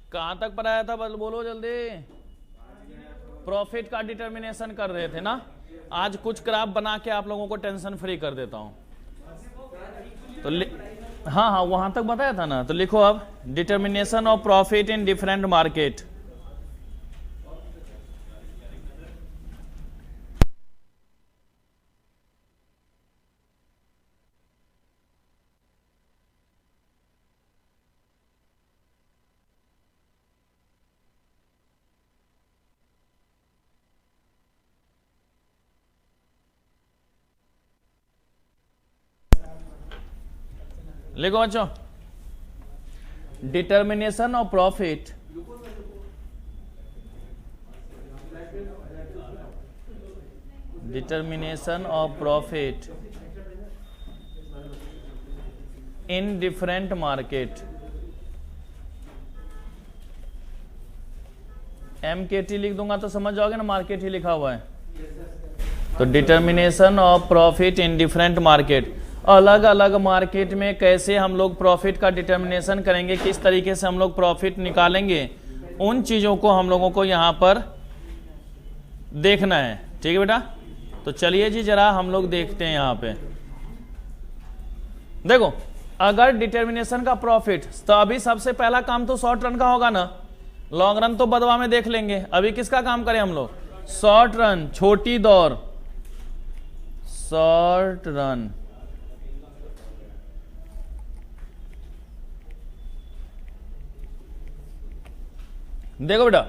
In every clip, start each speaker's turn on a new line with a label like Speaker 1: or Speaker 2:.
Speaker 1: कहां तक पढ़ाया था, बोलो जल्दी। प्रॉफिट का डिटर्मिनेशन कर रहे थे ना। आज कुछ ग्राफ बना के आप लोगों को टेंशन फ्री कर देता हूं। तो हाँ हाँ वहां तक बताया था ना। तो लिखो अब, determination of profit in different market. लिखो बच्चों, determination of profit in different market. MKT लिख दूंगा तो समझ जाओगे ना, मार्केट ही लिखा हुआ है। तो determination of profit in different market, अलग अलग मार्केट में कैसे हम लोग प्रॉफिट का डिटर्मिनेशन करेंगे, किस तरीके से हम लोग प्रॉफिट निकालेंगे, उन चीजों को हम लोगों को यहां पर देखना है। ठीक है बेटा, तो चलिए जी जरा हम लोग देखते हैं यहां पे। देखो, अगर डिटर्मिनेशन का प्रॉफिट, तो अभी सबसे पहला काम तो शॉर्ट रन का होगा ना। लॉन्ग रन तो बदवा में देख लेंगे। अभी किसका काम करें हम लोग? शॉर्ट रन, छोटी दौड़, शॉर्ट रन। देखो बेटा,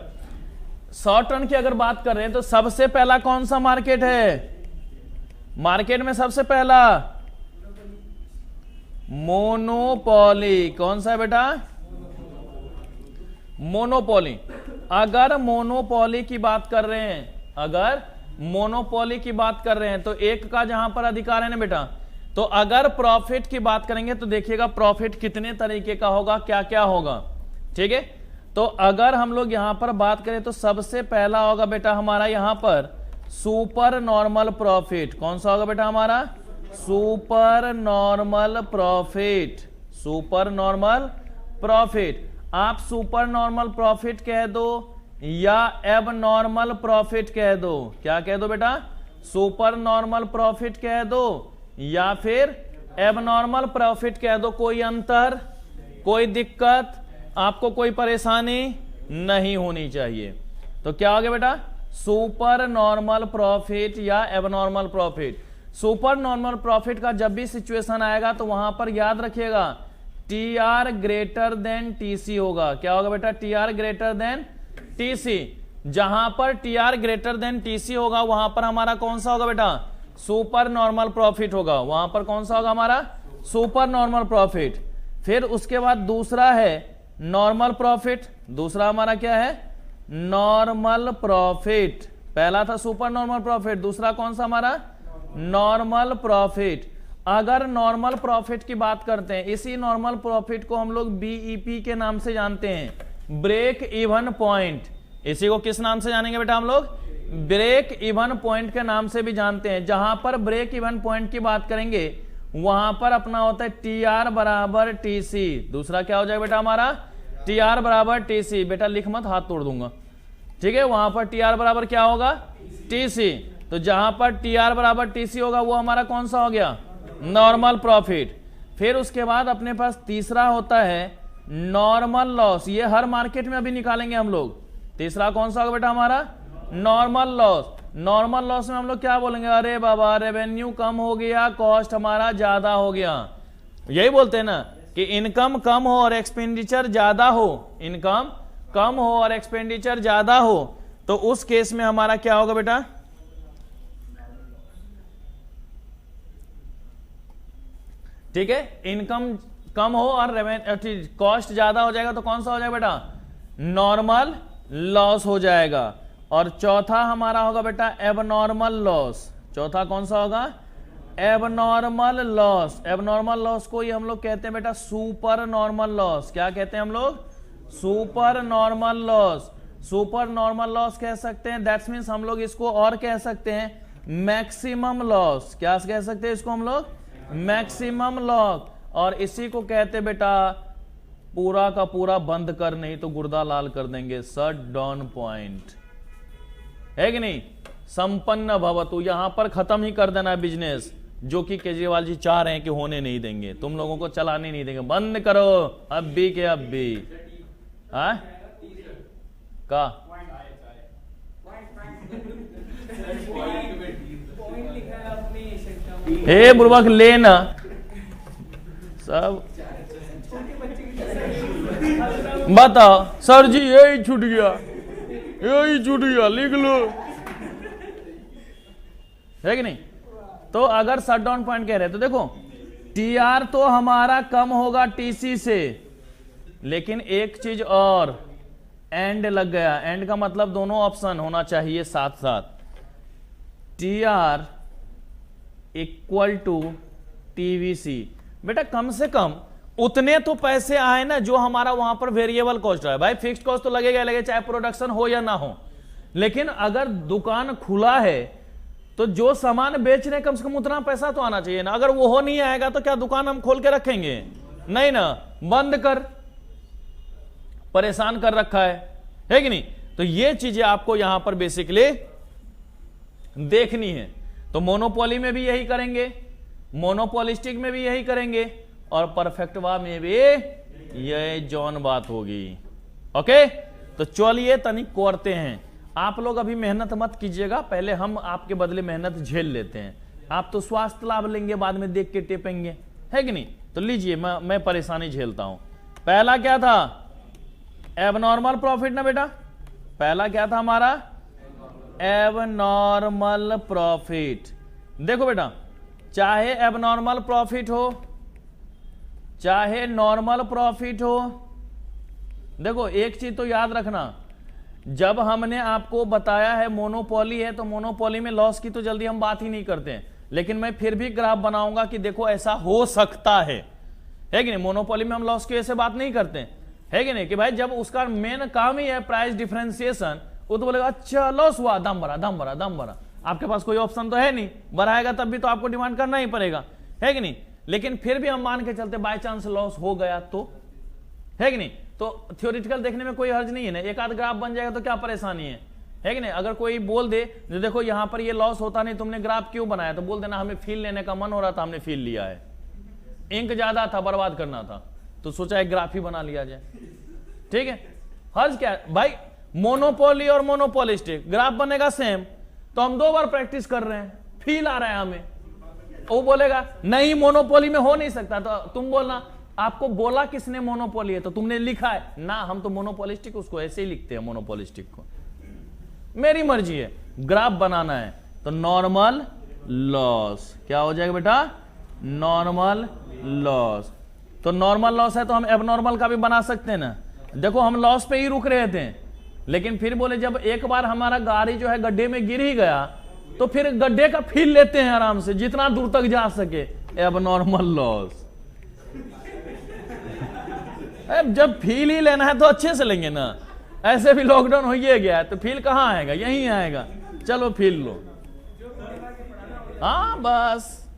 Speaker 1: शॉर्ट रन की अगर बात कर रहे हैं तो सबसे पहला कौन सा मार्केट है? मार्केट में सबसे पहला मोनोपोली। कौन सा है बेटा? मोनोपोली। अगर मोनोपोली की बात कर रहे हैं, अगर मोनोपोली की बात कर रहे हैं तो एक का जहां पर अधिकार है ना बेटा, तो अगर प्रॉफिट की बात करेंगे तो देखिएगा प्रॉफिट कितने तरीके का होगा, क्या क्या होगा। ठीक है, तो अगर हम लोग यहां पर बात करें तो सबसे पहला होगा बेटा हमारा यहां पर सुपर नॉर्मल प्रॉफिट। कौन सा होगा बेटा हमारा? Super normal profit. Super normal profit. आप सुपर नॉर्मल प्रॉफिट कह दो या एब नॉर्मल प्रॉफिट कह दो। क्या कह दो बेटा? सुपर नॉर्मल प्रॉफिट कह दो या फिर एब नॉर्मल प्रॉफिट कह दो। कोई अंतर, कोई दिक्कत, आपको कोई परेशानी नहीं होनी चाहिए। तो क्या हो गया बेटा? सुपर नॉर्मल प्रॉफिट या abnormal profit. Super normal profit का जब भी सिचुएशन आएगा तो वहां पर याद रखिएगा TR ग्रेटर देन TC होगा। क्या होगा बेटा? TR greater than TC। जहां पर TR ग्रेटर देन TC होगा वहां पर हमारा कौन सा होगा बेटा? सुपर नॉर्मल प्रॉफिट होगा। वहां पर कौन सा होगा हमारा? Super normal profit. फिर उसके बाद दूसरा है नॉर्मल प्रॉफिट। दूसरा हमारा क्या है? Normal profit. पहला था सुपर नॉर्मल प्रॉफिट, दूसरा कौन सा हमारा? Normal profit. अगर नॉर्मल प्रॉफिट की बात करते हैं, इसी नॉर्मल प्रॉफिट को हम लोग BEP के नाम से जानते हैं, ब्रेक इवन पॉइंट। इसी को किस नाम से जानेंगे बेटा हम लोग? ब्रेक इवन पॉइंट के नाम से भी जानते हैं। जहां पर ब्रेक इवन पॉइंट की बात करेंगे वहां पर अपना होता है TR बराबर TC। दूसरा क्या हो जाएगा बेटा हमारा? TR बराबर TC। बेटा लिख मत, हाथ तोड़ दूंगा। ठीक है, वहां पर TR बराबर क्या होगा? TC। तो जहां पर TR बराबर TC होगा वो हमारा कौन सा हो गया? Normal profit. फिर उसके बाद अपने पास तीसरा होता है नॉर्मल लॉस। ये हर मार्केट में अभी निकालेंगे हम लोग। तीसरा कौन सा होगा बेटा हमारा? Normal loss. नॉर्मल लॉस में हम लोग क्या बोलेंगे? अरे बाबा रेवेन्यू कम हो गया, कॉस्ट हमारा ज्यादा हो गया। यही बोलते हैं ना कि इनकम कम हो और एक्सपेंडिचर ज्यादा हो। इनकम कम हो और एक्सपेंडिचर ज्यादा हो तो उस केस में हमारा क्या होगा बेटा? ठीक है, इनकम कम हो और कॉस्ट ज्यादा हो जाएगा तो कौन सा हो जाएगा बेटा? नॉर्मल लॉस हो जाएगा। और चौथा हमारा होगा बेटा एबनॉर्मल लॉस। चौथा कौन सा होगा? Abnormal loss. एबनॉर्मल लॉस को ही हम लोग कहते हैं बेटा सुपर नॉर्मल लॉस। क्या कहते हैं हम लोग? Super normal loss. Super normal loss कह सकते हैं। दैट्स मीन्स हम लोग इसको और कह सकते हैं मैक्सिमम लॉस। क्या कह सकते हैं इसको हम लोग? Maximum loss. और इसी को कहते बेटा पूरा का पूरा बंद कर, नहीं तो गुर्दा लाल कर देंगे। शट डाउन पॉइंट है कि नहीं? संपन्न भवतु, यहां पर खत्म ही कर देना है बिजनेस, जो कि केजरीवाल जी चाह रहे हैं कि होने नहीं देंगे, तुम लोगों को चलाने नहीं देंगे, बंद करो अब भी के अब भी। का हे बुर्बक लेना सब बताओ सर जी यही छूट गया, यही छूट गया, लिख लो, है कि नहीं? तो अगर शट डाउन पॉइंट कह रहे तो देखो टीआर तो हमारा कम होगा टीसी से, लेकिन एक चीज और, एंड लग गया। एंड का मतलब दोनों ऑप्शन होना चाहिए साथ साथ। TR equal to TVC. बेटा कम से कम उतने तो पैसे आए ना जो हमारा वहां पर वेरिएबल कॉस्ट है। भाई फिक्स्ड कॉस्ट तो लगेगा लगेगा, चाहे प्रोडक्शन हो या ना हो, लेकिन अगर दुकान खुला है तो जो सामान बेच रहे कम से कम उतना पैसा तो आना चाहिए ना। अगर वो हो नहीं आएगा तो क्या दुकान हम खोल के रखेंगे? नहीं ना, बंद कर, परेशान कर रखा है कि नहीं? तो ये चीजें आपको यहां पर बेसिकली देखनी है। तो मोनोपोली में भी यही करेंगे, मोनोपोलिस्टिक में भी यही करेंगे, और परफेक्टवा में भी ये जॉन बात होगी। ओके, तो चलिए तनिक करते हैं। आप लोग अभी मेहनत मत कीजिएगा, पहले हम आपके बदले मेहनत झेल लेते हैं। आप तो स्वास्थ्य लाभ लेंगे, बाद में देख के टेपेंगे, है कि नहीं? तो लीजिए मैं परेशानी झेलता हूं। पहला क्या था? एबनॉर्मल प्रॉफिट ना बेटा, पहला क्या था हमारा? Abnormal profit. देखो बेटा, चाहे एबनॉर्मल प्रॉफिट हो चाहे नॉर्मल प्रॉफिट हो, देखो एक चीज तो याद रखना, जब हमने आपको बताया है मोनोपोली है, तो मोनोपोली में लॉस की तो जल्दी हम बात ही नहीं करते हैं, लेकिन मैं फिर भी ग्राफ बनाऊंगा कि देखो ऐसा हो सकता है कि नहीं? मोनोपोली में हम लॉस की ऐसे बात नहीं करते हैं, है कि नहीं? कि भाई जब उसका मेन काम ही है प्राइस डिफरेंशिएशन, वो तो बोलेगा अच्छा लॉस हुआ, दाम बढ़ा, दाम बढ़ा, दाम बढ़ा। आपके पास कोई ऑप्शन तो है नहीं, बढ़ाएगा तब भी तो आपको डिमांड करना ही पड़ेगा, है कि नहीं? लेकिन फिर भी हम मान के चलते बाय चांस लॉस हो गया तो, है कि नहीं? तो थ्योरेटिकल देखने में कोई हर्ज नहीं है ना, एक आध ग्राफ बन जाएगा तो क्या परेशानी है कि नहीं? अगर कोई बोल दे देखो यहां पर ये लॉस होता नहीं, तुमने ग्राफ क्यों बनाया, तो बोल देना हमें फील लेने का मन हो रहा था, हमने फील लिया है, इंक ज्यादा था, बर्बाद करना था, तो सोचा एक ग्राफ ही बना लिया जाए। ठीक है, हर्ज क्या है भाई? मोनोपोली और मोनोपोलिस्टिक ग्राफ बनेगा सेम, तो हम 2 बार प्रैक्टिस कर रहे हैं, फील आ रहा है हमें। वो बोलेगा नहीं मोनोपोली में हो नहीं सकता, तो तुम बोलना आपको बोला किसने मोनोपोली है, तो तुमने लिखा है ना, हम तो मोनोपोलिस्टिक उसको ऐसे ही लिखते हैं, मोनोपोलिस्टिक को। मेरी मर्जी है, ग्राफ बनाना है तो नॉर्मल लॉस क्या हो जाएगा बेटा? Normal loss. तो नॉर्मल लॉस है तो हम एबनॉर्मल का भी बना सकते हैं ना। देखो हम लॉस पे ही रुक रहे थे, लेकिन फिर बोले जब एक बार हमारा गाड़ी जो है गड्ढे में गिर ही गया, तो फिर गड्ढे का फील लेते हैं आराम से, जितना दूर तक जा सके, एबनॉर्मल लॉस। जब फील ही लेना है तो अच्छे से लेंगे ना, ऐसे भी लॉकडाउन हो ही गया है, तो फील कहां आएगा? यहीं आएगा, चलो फील लो। हाँ बस,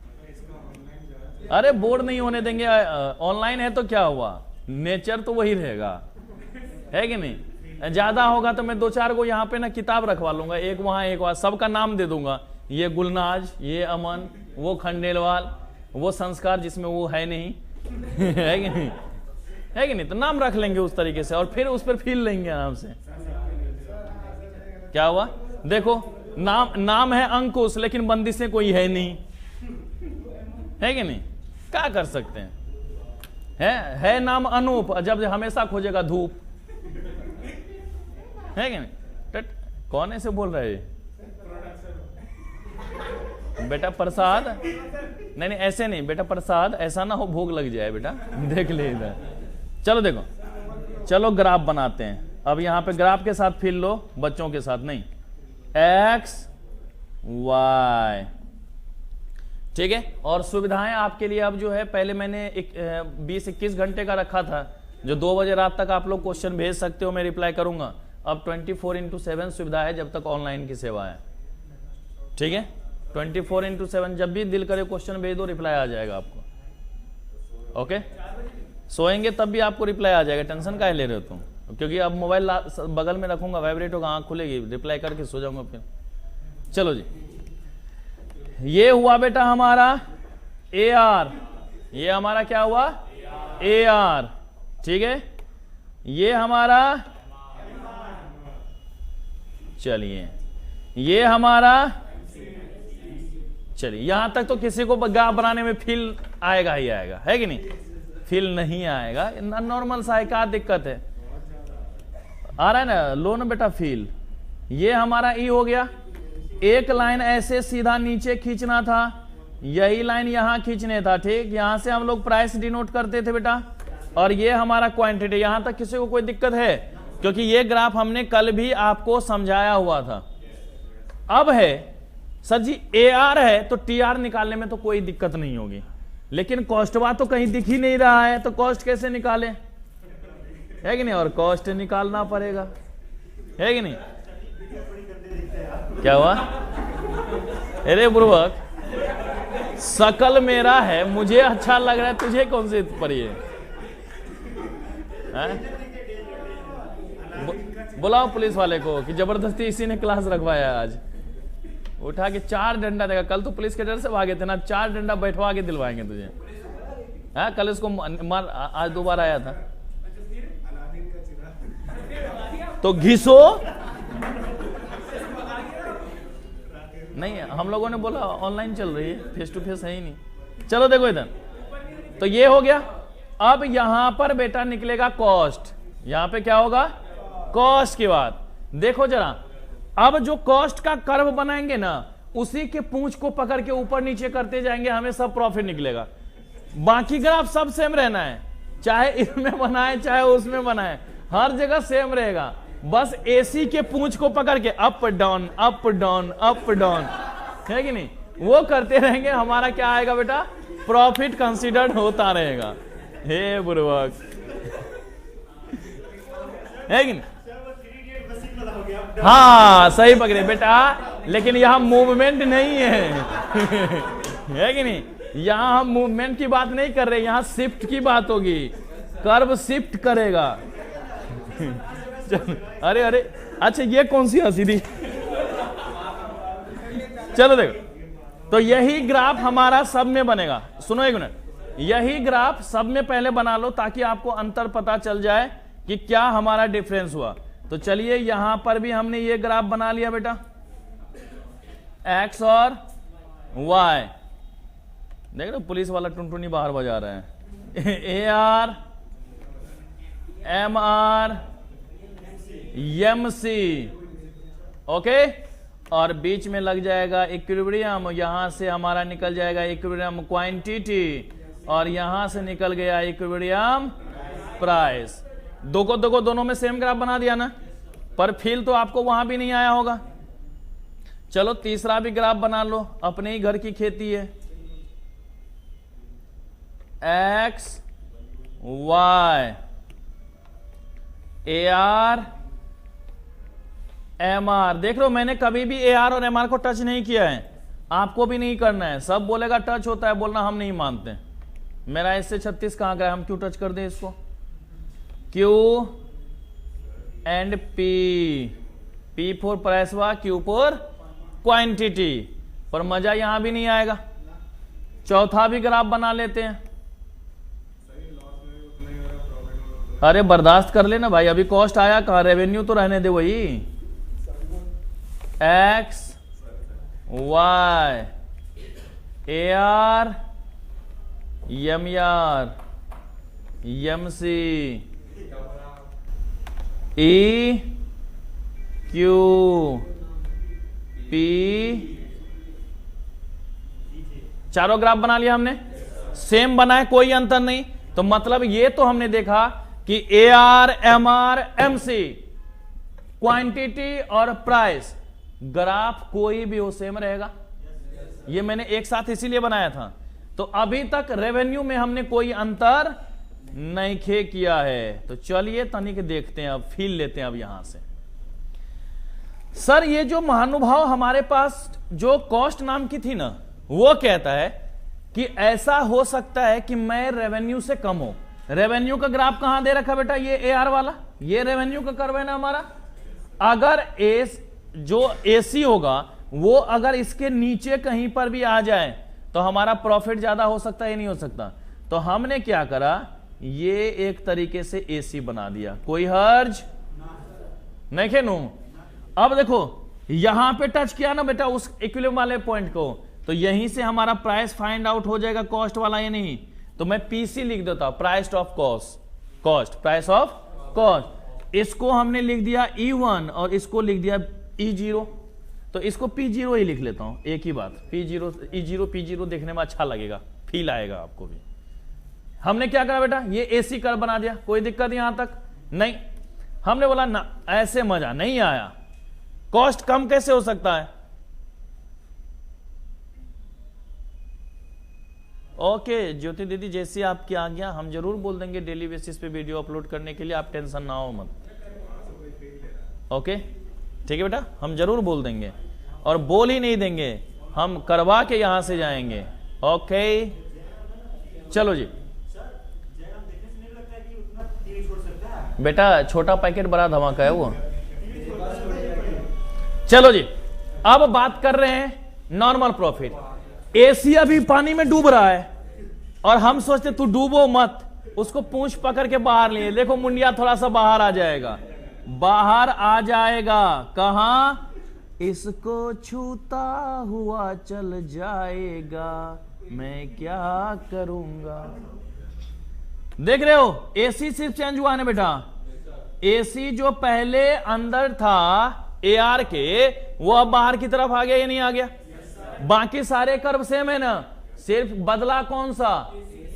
Speaker 1: अरे बोर्ड नहीं होने देंगे, ऑनलाइन है तो क्या हुआ, नेचर तो वही रहेगा, है कि नहीं? ज्यादा होगा तो मैं 2-4 को यहाँ पे ना किताब रखवा लूंगा, एक वहां एक वहां, सबका नाम दे दूंगा, ये गुलनाज, ये अमन, वो खंडेलवाल, वो संस्कार जिसमें वो है नहीं है कि नहीं? है कि नहीं? तो नाम रख लेंगे उस तरीके से, और फिर उस पर फील लेंगे आराम से। क्या हुआ? देखो नाम है अंकुश, लेकिन बंदिशें कोई है नहीं, है कि नहीं? क्या कर सकते हैं? है नाम अनूप, जब हमेशा खोजेगा धूप, है कि नहीं? कौन ऐसे बोल रहा है बेटा? प्रसाद नहीं ऐसे नहीं बेटा, प्रसाद ऐसा ना हो भूख लग जाए बेटा, देख ले इधर। चलो देखो, चलो ग्राफ बनाते हैं। अब यहां पे ग्राफ के साथ फील लो, बच्चों के साथ नहीं, एक्स वाई, ठीक है? और सुविधाएं आपके लिए अब जो है, पहले मैंने 20-21 घंटे का रखा था, जो 2 बजे रात तक आप लोग क्वेश्चन भेज सकते हो, मैं रिप्लाई करूंगा। अब 24/7 सुविधा है जब तक ऑनलाइन की सेवा है, ठीक है? 24/7 जब भी दिल करे क्वेश्चन भेज दो, रिप्लाई आ जाएगा आपको। ओके, सोएंगे तब भी आपको रिप्लाई आ जाएगा, टेंशन काहे ले रहे हो तुम? क्योंकि अब मोबाइल बगल में रखूंगा, वाइब्रेट होगा, आंख खुलेगी, रिप्लाई करके सो जाऊंगा फिर। चलो जी, ये हुआ बेटा हमारा AR, ये हमारा क्या हुआ AR, ठीक है। ये हमारा, चलिए ये हमारा, चलिए यहां तक तो किसी को ग्राफ बनाने में फील आएगा ही आएगा, है कि नहीं? फील नहीं आएगा, नॉर्मल सा है, क्या दिक्कत है? आ रहा है ना, लो ना बेटा फील। ये हमारा E हो गया, एक लाइन ऐसे सीधा नीचे खींचना था, यही लाइन यहां खींचने था, ठीक। यहां से हम लोग प्राइस डिनोट करते थे बेटा, और ये हमारा क्वांटिटी। यहां तक किसी को कोई दिक्कत है? क्योंकि ये ग्राफ हमने कल भी आपको समझाया हुआ था। अब है सर जी AR है तो TR निकालने में तो कोई दिक्कत नहीं होगी, लेकिन कॉस्टवा तो कहीं दिख ही नहीं रहा है, तो कॉस्ट कैसे निकाले, है कि नहीं? और कॉस्ट निकालना पड़ेगा, है कि नहीं? क्या हुआ? अरे बुर्बक, शकल मेरा है, मुझे अच्छा लग रहा है, तुझे कौन से पर ये बुलाओ पुलिस वाले को कि जबरदस्ती इसी ने क्लास रखवाया आज। उठा के 4 डंडा देगा। कल तो पुलिस के डर से भागे थे ना, 4 डंडा बैठवा के दिलवाएंगे तुझे। हाँ, कल इसको मार, आज 2 बार आया था तो घिसो नहीं। हम लोगों ने बोला ऑनलाइन चल रही है, फेस टू फेस है ही नहीं। चलो देखो इधर, तो ये हो गया। अब यहां पर बेटा निकलेगा कॉस्ट, यहां पे क्या होगा? कॉस्ट की बात देखो जरा। अब जो कॉस्ट का कर्व बनाएंगे ना, उसी के पूंछ को पकड़ के ऊपर नीचे करते जाएंगे, हमें सब प्रॉफिट निकलेगा। बाकी ग्राफ सब सेम रहना है, चाहे इसमें बनाए चाहे उसमें बनाए, हर जगह सेम रहेगा। बस AC के पूंछ को पकड़ के up down up down up down, है कि नहीं? वो करते रहेंगे, हमारा क्या आएगा बेटा? प्रॉफिट कंसीडर्ड होता रहेगा। हे बुर्बक, है कि नहीं? हाँ सही पकड़े बेटा, लेकिन यहां मूवमेंट नहीं है है कि नहीं? यहां हम मूवमेंट की बात नहीं कर रहे, यहां शिफ्ट की बात होगी। कर्व शिफ्ट करेगा अरे अरे, अच्छा ये कौन सी हंसी थी? चलो देखो, तो यही ग्राफ हमारा सब में बनेगा। सुनो एक मिनट, यही ग्राफ सब में पहले बना लो ताकि आपको अंतर पता चल जाए कि क्या हमारा डिफरेंस हुआ। तो चलिए यहां पर भी हमने ये ग्राफ बना लिया बेटा, X और Y। देख लो पुलिस वाला टुनटुनी बाहर बजा रहा है। AR MR MC, okay. और बीच में लग जाएगा इक्विलिब्रियम, यहां से हमारा निकल जाएगा इक्विलिब्रियम क्वांटिटी, और यहां से निकल गया इक्विलिब्रियम प्राइस। दोनों में सेम ग्राफ बना दिया ना, पर फील तो आपको वहां भी नहीं आया होगा। चलो तीसरा भी ग्राफ बना लो, अपने ही घर की खेती है। X Y AR MR। देख लो मैंने कभी भी AR और MR को टच नहीं किया है, आपको भी नहीं करना है। सब बोलेगा टच होता है, बोलना हम नहीं मानते। मेरा इससे 36 कहां गया, हम क्यों टच कर दें इसको? Q and P for price हुआ, Q फॉर क्वांटिटी। पर मजा यहां भी नहीं आएगा। चौथा भी ग्राफ बना लेते हैं। अरे बर्दाश्त कर लेना भाई, अभी कॉस्ट आया कहां, रेवेन्यू तो रहने दे वही। X Y AR MR MC E Q P, चारों ग्राफ बना लिया हमने, सेम बनाए, कोई अंतर नहीं। तो मतलब ये तो हमने देखा कि AR MR MC क्वांटिटी और प्राइस ग्राफ कोई भी हो सेम रहेगा। ये मैंने एक साथ इसीलिए बनाया था। तो अभी तक रेवेन्यू में हमने कोई अंतर नहीं किया है। तो चलिए तनिक देखते हैं, अब फील लेते हैं। अब यहां से सर ये जो महानुभाव हमारे पास जो कॉस्ट नाम की थी ना, वो कहता है कि ऐसा हो सकता है कि मैं रेवेन्यू से कम हो। रेवेन्यू का ग्राफ कहां दे रखा बेटा, ये एआर वाला, ये रेवेन्यू का कर्व है ना हमारा। अगर जो एसी होगा वो अगर इसके नीचे कहीं पर भी आ जाए तो हमारा प्रॉफिट ज्यादा हो सकता है या नहीं हो सकता। तो हमने क्या करा, ये एक तरीके से एसी बना दिया, कोई हर्ज नहीं खेनू। अब देखो यहां पे टच किया ना बेटा उस इक्विलिब्रियम वाले पॉइंट को, तो यहीं से हमारा प्राइस फाइंड आउट हो जाएगा कॉस्ट वाला या नहीं। तो मैं पीसी लिख देता हूं, price of cost, price of cost. इसको हमने लिख दिया E1 और इसको लिख दिया E0, तो इसको P0 ही लिख लेता हूं, एक ही बात, P0 E0 P0 देखने में अच्छा लगेगा, फील आएगा आपको भी। हमने क्या करा बेटा, ये एसी कर्व बना दिया, कोई दिक्कत यहां तक नहीं। हमने बोला ना ऐसे मजा नहीं आया, कॉस्ट कम कैसे हो सकता है। ओके ज्योति दीदी, जैसी आपकी आज्ञा, हम जरूर बोल देंगे डेली बेसिस पे वीडियो अपलोड करने के लिए, आप टेंशन ना हो मत। ओके ठीक है बेटा, हम जरूर बोल देंगे, और बोल ही नहीं देंगे, हम करवा के यहां से जाएंगे। ओके चलो जी बेटा, छोटा पैकेट बड़ा धमाका है वो। चलो जी अब बात कर रहे हैं नॉर्मल प्रॉफिट। एसी अभी पानी में डूब रहा है और हम सोचते तू डूबो मत, उसको पूंछ पकड़ के बाहर लिए, देखो मुंडिया थोड़ा सा बाहर आ जाएगा, बाहर आ जाएगा। कहां, इसको छूता हुआ चल जाएगा, मैं क्या करूंगा। देख रहे हो एसी सिर्फ चेंज हुआ ना बेटा, एसी जो पहले अंदर था एआर के वो अब बाहर की तरफ आ गया या नहीं आ गया। बाकी सारे कर्व सेम है ना, सिर्फ बदला कौन सा,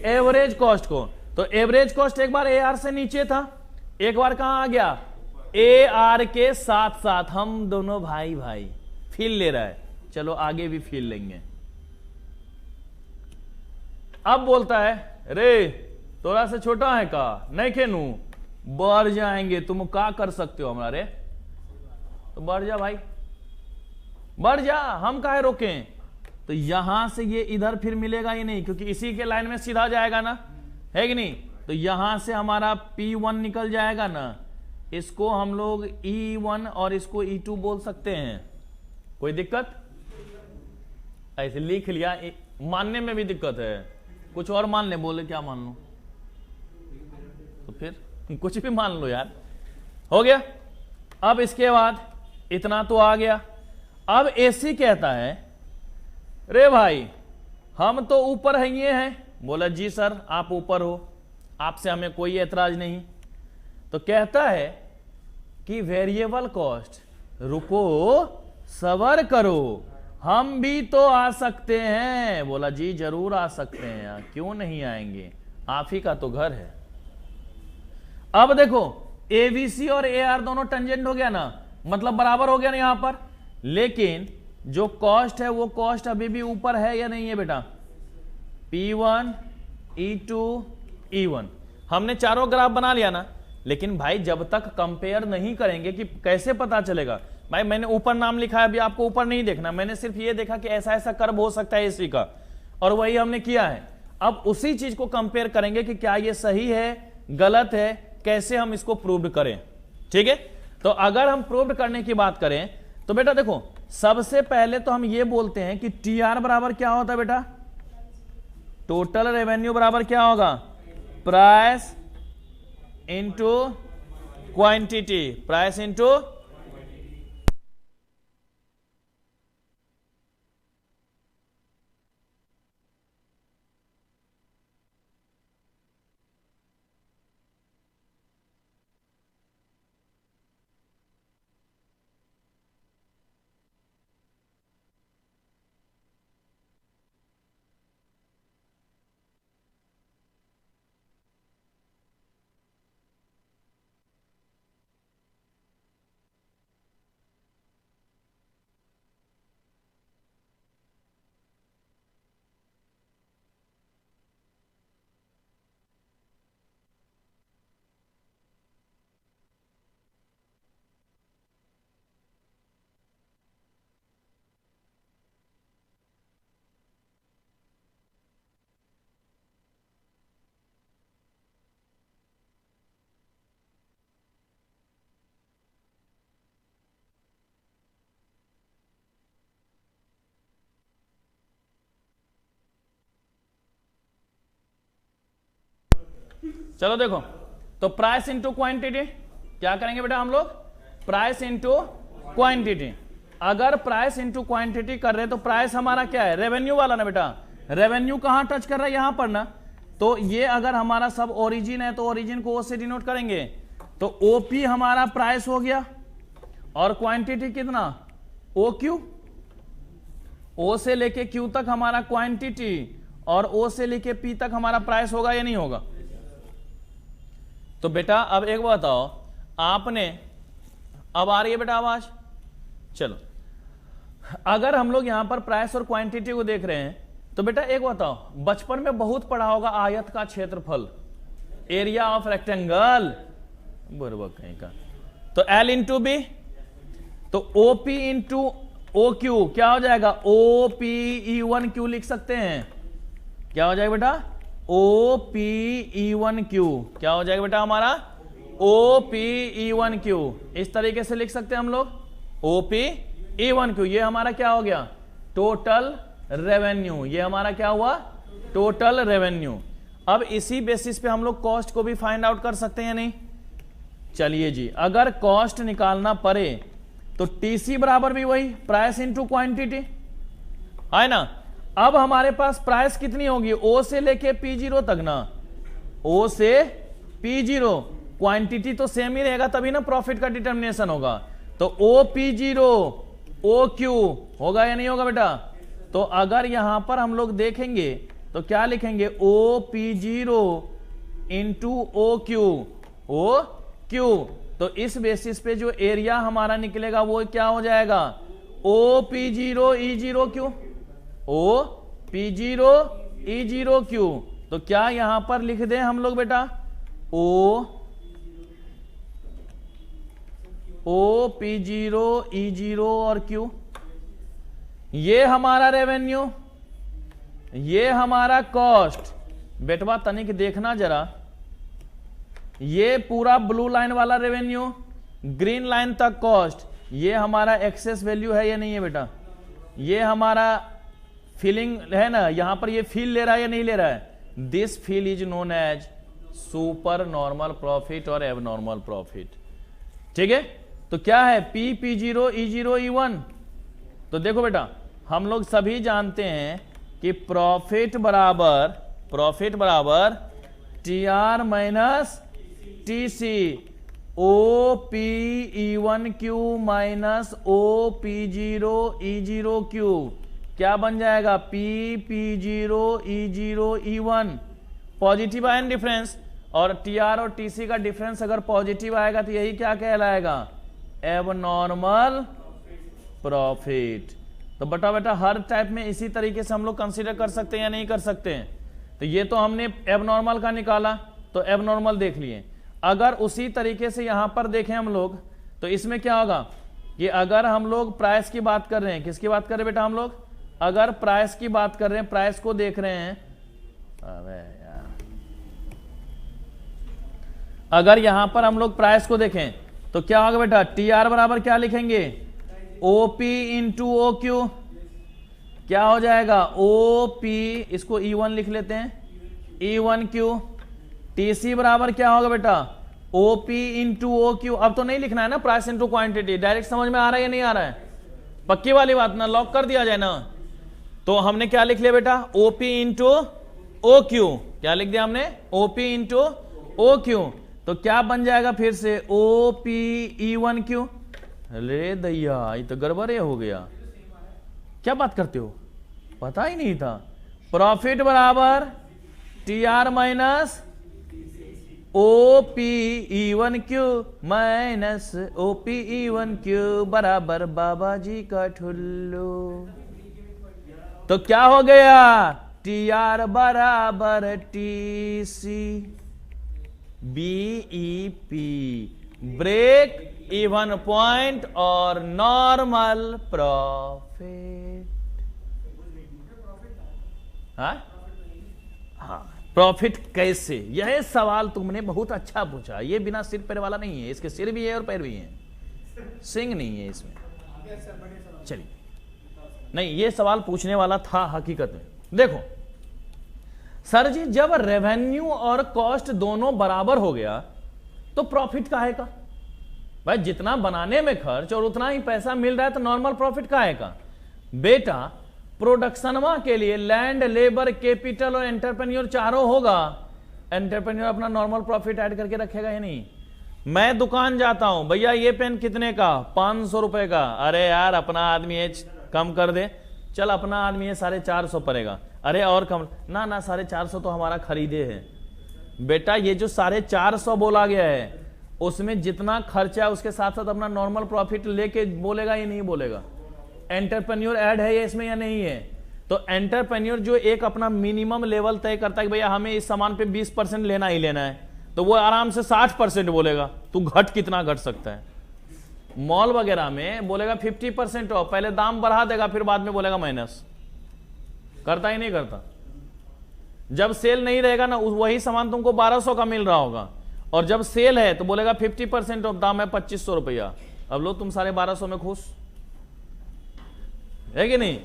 Speaker 1: एवरेज कॉस्ट को। तो एवरेज कॉस्ट एक बार एआर से नीचे था, एक बार कहां आ गया, एआर के साथ साथ। हम दोनों भाई भाई, फील ले रहा है, चलो आगे भी फील लेंगे। अब बोलता है रे तोरा से छोटा है का, नहीं खेनू, बढ़ जाएंगे, तुम क्या कर सकते हो हमारे, तो बढ़ जा भाई, बढ़ जा, हम काहे रोकें। तो यहां से ये इधर फिर मिलेगा ही नहीं, क्योंकि इसी के लाइन में सीधा जाएगा ना, है कि नहीं। तो यहां से हमारा P1 निकल जाएगा ना, इसको हम लोग E1 और इसको E2 बोल सकते हैं, कोई दिक्कत। ऐसे लिख लिया, मानने में भी दिक्कत है, कुछ और मान ले, बोले क्या मान लो, तो फिर कुछ भी मान लो यार, हो गया। अब इसके बाद इतना तो आ गया। अब एसी कहता है रे भाई हम तो ऊपर है, ये हैं। बोला जी सर आप ऊपर हो, आपसे हमें कोई एतराज नहीं। तो कहता है कि वेरिएबल कॉस्ट, रुको सबर करो, हम भी तो आ सकते हैं। बोला जी जरूर आ सकते हैं, क्यों नहीं आएंगे, आप ही का तो घर है। अब देखो एबीसी और एआर दोनों टेंजेंट हो गया ना, मतलब बराबर हो गया ना यहां पर। लेकिन जो कॉस्ट है वो कॉस्ट अभी भी ऊपर है या नहीं है बेटा, P1 E2 E1। हमने चारों ग्राफ बना लिया ना, लेकिन भाई जब तक कंपेयर नहीं करेंगे कि कैसे पता चलेगा। भाई मैंने ऊपर नाम लिखा है, अभी आपको ऊपर नहीं देखना, मैंने सिर्फ ये देखा कि ऐसा ऐसा कर्व हो सकता है एसी का, और वही हमने किया है। अब उसी चीज को कंपेयर करेंगे कि क्या ये सही है गलत है, कैसे हम इसको प्रूव करें, ठीक है। तो अगर हम प्रूव करने की बात करें तो बेटा देखो सबसे पहले तो हम ये बोलते हैं कि टीआर बराबर क्या होता है बेटा, टोटल रेवेन्यू बराबर क्या होगा, price into quantity, price into चलो देखो, तो प्राइस इंटू क्वांटिटी क्या करेंगे बेटा हम लोग, प्राइस इंटू क्वांटिटी। अगर प्राइस इंटू क्वांटिटी कर रहे हैं तो प्राइस हमारा क्या है, रेवेन्यू वाला ना बेटा, रेवेन्यू कहां टच कर रहा है, यहां पर ना। तो ये अगर हमारा सब ओरिजिन है तो ओरिजिन को ओ से डिनोट करेंगे, तो ओपी हमारा प्राइस हो गया और क्वांटिटी कितना, ओ क्यू। ओ से लेके क्यू तक हमारा क्वांटिटी और ओ से लेके पी तक हमारा प्राइस होगा या नहीं होगा। तो बेटा अब एक बात बताओ, आपने, अब आ रही है बेटा आवाज, चलो अगर हम लोग यहां पर प्राइस और क्वांटिटी को देख रहे हैं तो बेटा एक बताओ, बचपन में बहुत पढ़ा होगा आयत का क्षेत्रफल, एरिया ऑफ रेक्टेंगल, बराबर कहीं का। तो एल इंटू बी, तो ओपी इंटू ओ क्यू क्या हो जाएगा, O P E one Q लिख सकते हैं। क्या हो जाएगा बेटा, O P E one Q, क्या हो जाएगा बेटा हमारा, O P E one Q. इस तरीके से लिख सकते हैं हम लोग, O P E one Q. ये हमारा क्या हो गया, टोटल रेवेन्यू। ये हमारा क्या हुआ, टोटल रेवेन्यू। अब इसी बेसिस पे हम लोग कॉस्ट को भी फाइंड आउट कर सकते हैं नहीं। चलिए जी, अगर कॉस्ट निकालना पड़े तो टीसी बराबर भी वही प्राइस इंटू क्वांटिटी है ना। अब हमारे पास प्राइस कितनी होगी, ओ से लेके पी जीरो तक ना, ओ से पी जीरो, क्वांटिटी तो सेम ही रहेगा तभी ना प्रॉफिट का डिटर्मिनेशन होगा। तो O P zero O Q होगा या नहीं होगा बेटा। तो अगर यहां पर हम लोग देखेंगे तो क्या लिखेंगे, O P zero into O Q, O Q. तो इस बेसिस पे जो एरिया हमारा निकलेगा वो क्या हो जाएगा, O P zero E zero Q, O P zero E zero Q. तो क्या यहां पर लिख दें हम लोग बेटा, O P zero E zero और क्यू। ये हमारा रेवेन्यू, ये हमारा कॉस्ट। बेटवा तनिक देखना जरा, ये पूरा ब्लू लाइन वाला रेवेन्यू, ग्रीन लाइन तक कॉस्ट। ये हमारा एक्सेस वैल्यू है या नहीं है बेटा, ये हमारा फीलिंग है ना, यहां पर ये फील ले रहा है या नहीं ले रहा है। This feel is known as super normal profit और एबनॉर्मल प्रॉफिट। ठीक है, तो क्या है, P P zero E zero E one. तो देखो बेटा हम लोग सभी जानते हैं कि प्रॉफिट बराबर T R minus T C, O P E one Q minus O P zero E zero Q. क्या बन जाएगा, P P zero E zero E one. Positive आयन डिफरेंस, और टी आर और टी सी का difference अगर positive आएगा तो यही क्या कहलाएगा, एबनॉर्मल प्रॉफिट। तो बेटा हर टाइप में इसी तरीके से हम लोग कंसीडर कर सकते हैं या नहीं कर सकते हैं। तो ये तो हमने एबनॉर्मल का निकाला, तो एबनॉर्मल देख लिए। अगर उसी तरीके से यहां पर देखें हम लोग तो इसमें क्या होगा कि अगर हम लोग प्राइस की बात कर रहे हैं, किसकी बात कर रहे हैं बेटा हम लोग, अगर प्राइस की बात कर रहे हैं, प्राइस को देख रहे हैं, अबे यार, अगर यहां पर हम लोग प्राइस को देखें तो क्या होगा बेटा, टी आर बराबर क्या लिखेंगे, ओपी इंटू ओ क्यू। क्या हो जाएगा, ओ पी, इसको ई वन लिख लेते हैं, ई वन क्यू। टीसी बराबर क्या होगा बेटा, ओपी इंटू ओ क्यू। अब तो नहीं लिखना है ना प्राइस इंटू क्वांटिटी, डायरेक्ट समझ में आ रहा है या नहीं आ रहा है, पक्की वाली बात ना, लॉक कर दिया जाए ना। तो हमने क्या लिख लिया बेटा, ओपी इंटू ओ क्यू। क्या लिख दिया हमने, ओपी इंटू ओ क्यू। तो क्या बन जाएगा फिर से, O P E one Q. अरे दैया ये तो गड़बड़े हो गया, क्या बात करते हो, पता ही नहीं था। प्रॉफिट बराबर T R minus O P E one Q minus O P E one Q बराबर बाबा जी का ठुल्लू। तो क्या हो गया, टी आर बराबर T C B E P, break even point और नॉर्मल प्रॉफिट। हाँ, प्रॉफिट कैसे, यह सवाल तुमने बहुत अच्छा पूछा। ये बिना सिर पैर वाला नहीं है, इसके सिर भी है और पैर भी है, सिंग नहीं है इसमें। चलिए, नहीं ये सवाल पूछने वाला था हकीकत में। देखो सर जी जब रेवेन्यू और कॉस्ट दोनों बराबर हो गया तो प्रॉफिट काहे का? भाई जितना बनाने में खर्च और उतना ही पैसा मिल रहा है तो नॉर्मल प्रॉफिट काहे का? बेटा प्रोडक्शनवा के लिए लैंड, लेबर, कैपिटल और एंटरप्रेन्योर चारों होगा, एंटरप्रेन्योर अपना नॉर्मल प्रॉफिट ऐड करके रखेगा या नहीं? मैं दुकान जाता हूं, भैया ये पेन कितने का? 500 रुपए का। अरे यार अपना आदमी है, कम कर दे। चल अपना आदमी है 450 पड़ेगा। अरे और कम ना, 450 तो हमारा खरीदे है। बेटा ये जो 450 बोला गया है उसमें जितना खर्चा है उसके साथ साथ अपना नॉर्मल प्रॉफिट लेके बोलेगा या नहीं बोलेगा? एंटरप्रेन्योर ऐड है ये इसमें या नहीं है? तो एंटरप्रेन्योर जो एक अपना मिनिमम लेवल तय करता है कि भैया हमें इस सामान पे 20% लेना ही लेना है, तो वो आराम से 60% बोलेगा। तू घट कितना घट सकता है? मॉल वगैरह में बोलेगा 50% ऑफ, पहले दाम बढ़ा देगा फिर बाद में बोलेगा माइनस। करता ही नहीं करता? जब सेल नहीं रहेगा ना वही सामान तुमको 1200 का मिल रहा होगा, और जब सेल है तो बोलेगा 50% ऑफ, दाम है 2500 रुपया। अब लो तुम 1250 में खुश है कि नहीं?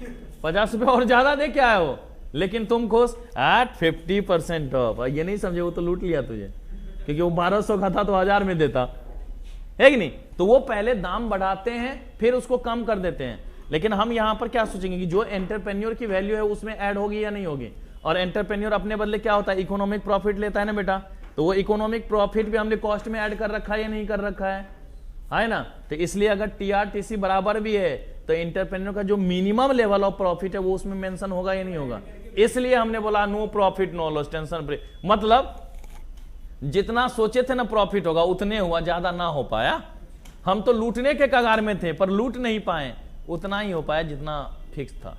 Speaker 1: 50 रुपया और ज्यादा दे क्या है वो, लेकिन तुम खुश एट 50% ऑफ। ये नहीं समझे वो तो लूट लिया तुझे, क्योंकि वो 1200 का था तो 1000 में देता है कि नहीं? तो वो पहले दाम बढ़ाते हैं फिर उसको कम कर देते हैं। लेकिन हम यहां पर क्या सोचेंगे कि जो एंटरप्रेन्योर की वैल्यू है उसमें ऐड होगी या नहीं होगी? और एंटरप्रेन्योर अपने बदले क्या होता है? इकोनॉमिक प्रॉफिट लेता है ना बेटा। तो वो इकोनॉमिक प्रॉफिट भी हमने कॉस्ट में ऐड कर रखा है या नहीं कर रखा है ना? तो इसलिए अगर टीआरटीसी बराबर भी है तो एंटरप्रेन्योर का जो मिनिमम लेवल ऑफ प्रॉफिट है वो उसमें मेंशन होगा या नहीं होगा? इसलिए हमने बोला no profit no loss, tension free. मतलब जितना सोचे थे ना प्रॉफिट होगा उतने हुआ, ज्यादा ना हो पाया। हम तो लूटने के कगार में थे पर लूट नहीं पाए, उतना ही हो पाया जितना फिक्स था।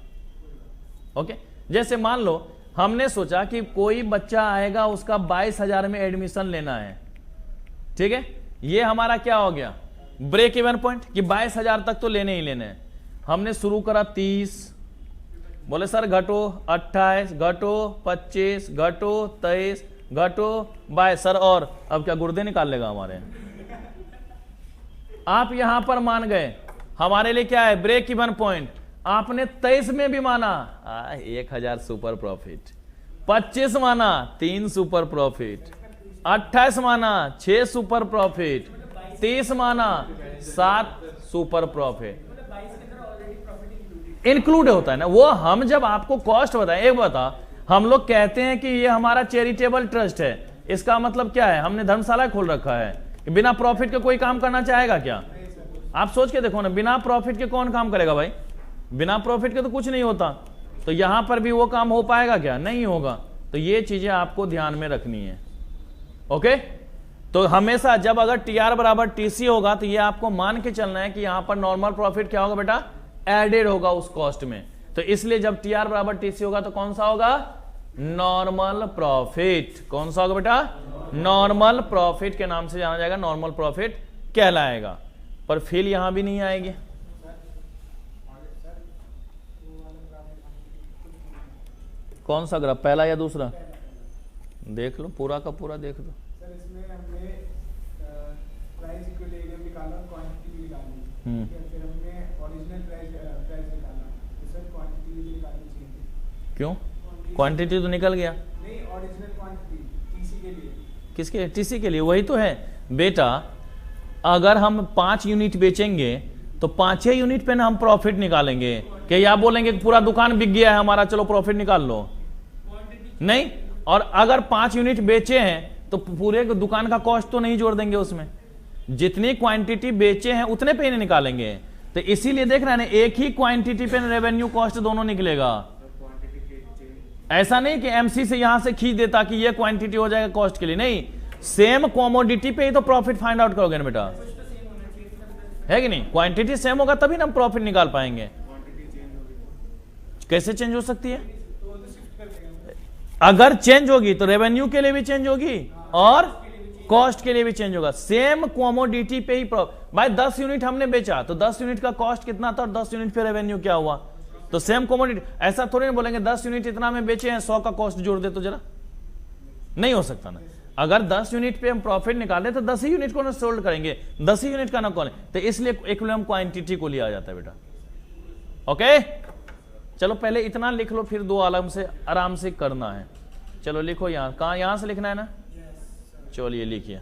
Speaker 1: ओके, जैसे मान लो हमने सोचा कि कोई बच्चा आएगा उसका 22,000 में एडमिशन लेना है, ठीक है? ये हमारा क्या हो गया? ब्रेक इवन पॉइंट कि 22,000 तक तो लेने ही लेने हैं। हमने शुरू करा 30, बोले सर घटो 28, घटो 25, घटो 23, घटो 22। सर और अब क्या गुर्दे निकाल लेगा हमारे? आप यहां पर मान गए, हमारे लिए क्या है? Break even point. आपने 23 में भी माना 1000 सुपर प्रॉफिट, 25 माना 3 सुपर प्रॉफिट, 28 माना 6 सुपर प्रॉफिट, 30 माना 7 सुपर प्रॉफिट। इंक्लूड होता है ना वो। हम जब आपको कॉस्ट बताएं, एक बता, हम लोग कहते हैं कि ये हमारा चैरिटेबल ट्रस्ट है, इसका मतलब क्या है? हमने धर्मशाला खोल रखा है, बिना प्रॉफिट के कोई काम करना चाहेगा क्या? आप सोच के देखो ना, बिना प्रॉफिट के कौन काम करेगा भाई? बिना प्रॉफिट के तो कुछ नहीं होता। तो यहां पर भी वो काम हो पाएगा क्या? नहीं होगा। तो ये चीजें आपको ध्यान में रखनी है। ओके, तो हमेशा जब अगर टीआर बराबर टीसी होगा तो ये आपको मान के चलना है कि यहां पर नॉर्मल प्रॉफिट क्या होगा बेटा? एडेड होगा उस कॉस्ट में। तो इसलिए जब टीआर बराबर टीसी होगा तो कौन सा होगा? Normal profit. कौन सा होगा बेटा? नॉर्मल प्रॉफिट के नाम से जाना जाएगा, नॉर्मल प्रॉफिट कहलाएगा। पर फेल यहां भी नहीं आएगी। कौन सा ग्राफ, पहला या दूसरा? देख लो, पूरा का पूरा देख लो।
Speaker 2: सर इसमें हमने प्राइस इक्विलिब्रियम निकाला, क्वांटिटी निकाली, फिर हमने ओरिजिनल प्राइस निकाला। तो सर क्वांटिटी भी निकालनी चाहिए।
Speaker 1: क्यों? क्वांटिटी तो निकल गया।
Speaker 2: नहीं, ओरिजिनल क्वांटिटी टीसी के लिए।
Speaker 1: किसके? टीसी के लिए। वही तो है बेटा। अगर हम 5 यूनिट बेचेंगे तो 5 यूनिट पे ना हम प्रॉफिट निकालेंगे कि या बोलेंगे कि पूरा दुकान बिक गया है हमारा, चलो प्रॉफिट निकाल लो? नहीं। और अगर 5 यूनिट बेचे हैं तो पूरे दुकान का कॉस्ट तो नहीं जोड़ देंगे उसमें, जितनी क्वांटिटी बेचे हैं उतने पे ही निकालेंगे। तो इसीलिए देख रहे हैं एक ही क्वांटिटी पे रेवेन्यू कॉस्ट दोनों निकलेगा। ऐसा नहीं कि एमसी से यहां से खींच देता कि ये क्वांटिटी हो जाएगा कॉस्ट के लिए, नहीं, सेम कॉमोडिटी पे ही तो प्रॉफिट फाइंड आउट करोगे ना बेटा, है कि नहीं? क्वांटिटी सेम होगा तभी ना हम प्रॉफिट निकाल पाएंगे। कैसे चेंज हो सकती है? अगर चेंज होगी तो रेवेन्यू के लिए भी चेंज होगी और कॉस्ट के लिए भी चेंज होगा। सेम कॉमोडिटी पे ही भाई 10 यूनिट हमने बेचा तो 10 यूनिट का कॉस्ट कितना था और 10 यूनिट पे रेवेन्यू क्या हुआ? तो सेम कॉमोडिटी। ऐसा थोड़ी ना बोलेंगे 10 यूनिट इतना में बेचे हैं 100 का कॉस्ट जोड़ दे, तो जरा नहीं हो सकता ना। अगर 10 यूनिट पे हम प्रॉफिट निकाले तो 10 ही यूनिट को ना सोल्ड करेंगे, 10 ही यूनिट का ना कौन। तो इसलिए इक्विलिब्रियम क्वांटिटी को लिया जाता है बेटा। ओके, चलो पहले इतना लिख लो, फिर 2 आलम से आराम से करना है। चलो लिखो यहाँ, कहाँ, यहाँ से लिखना है ना,
Speaker 2: यस।
Speaker 1: चलिए लिखिए।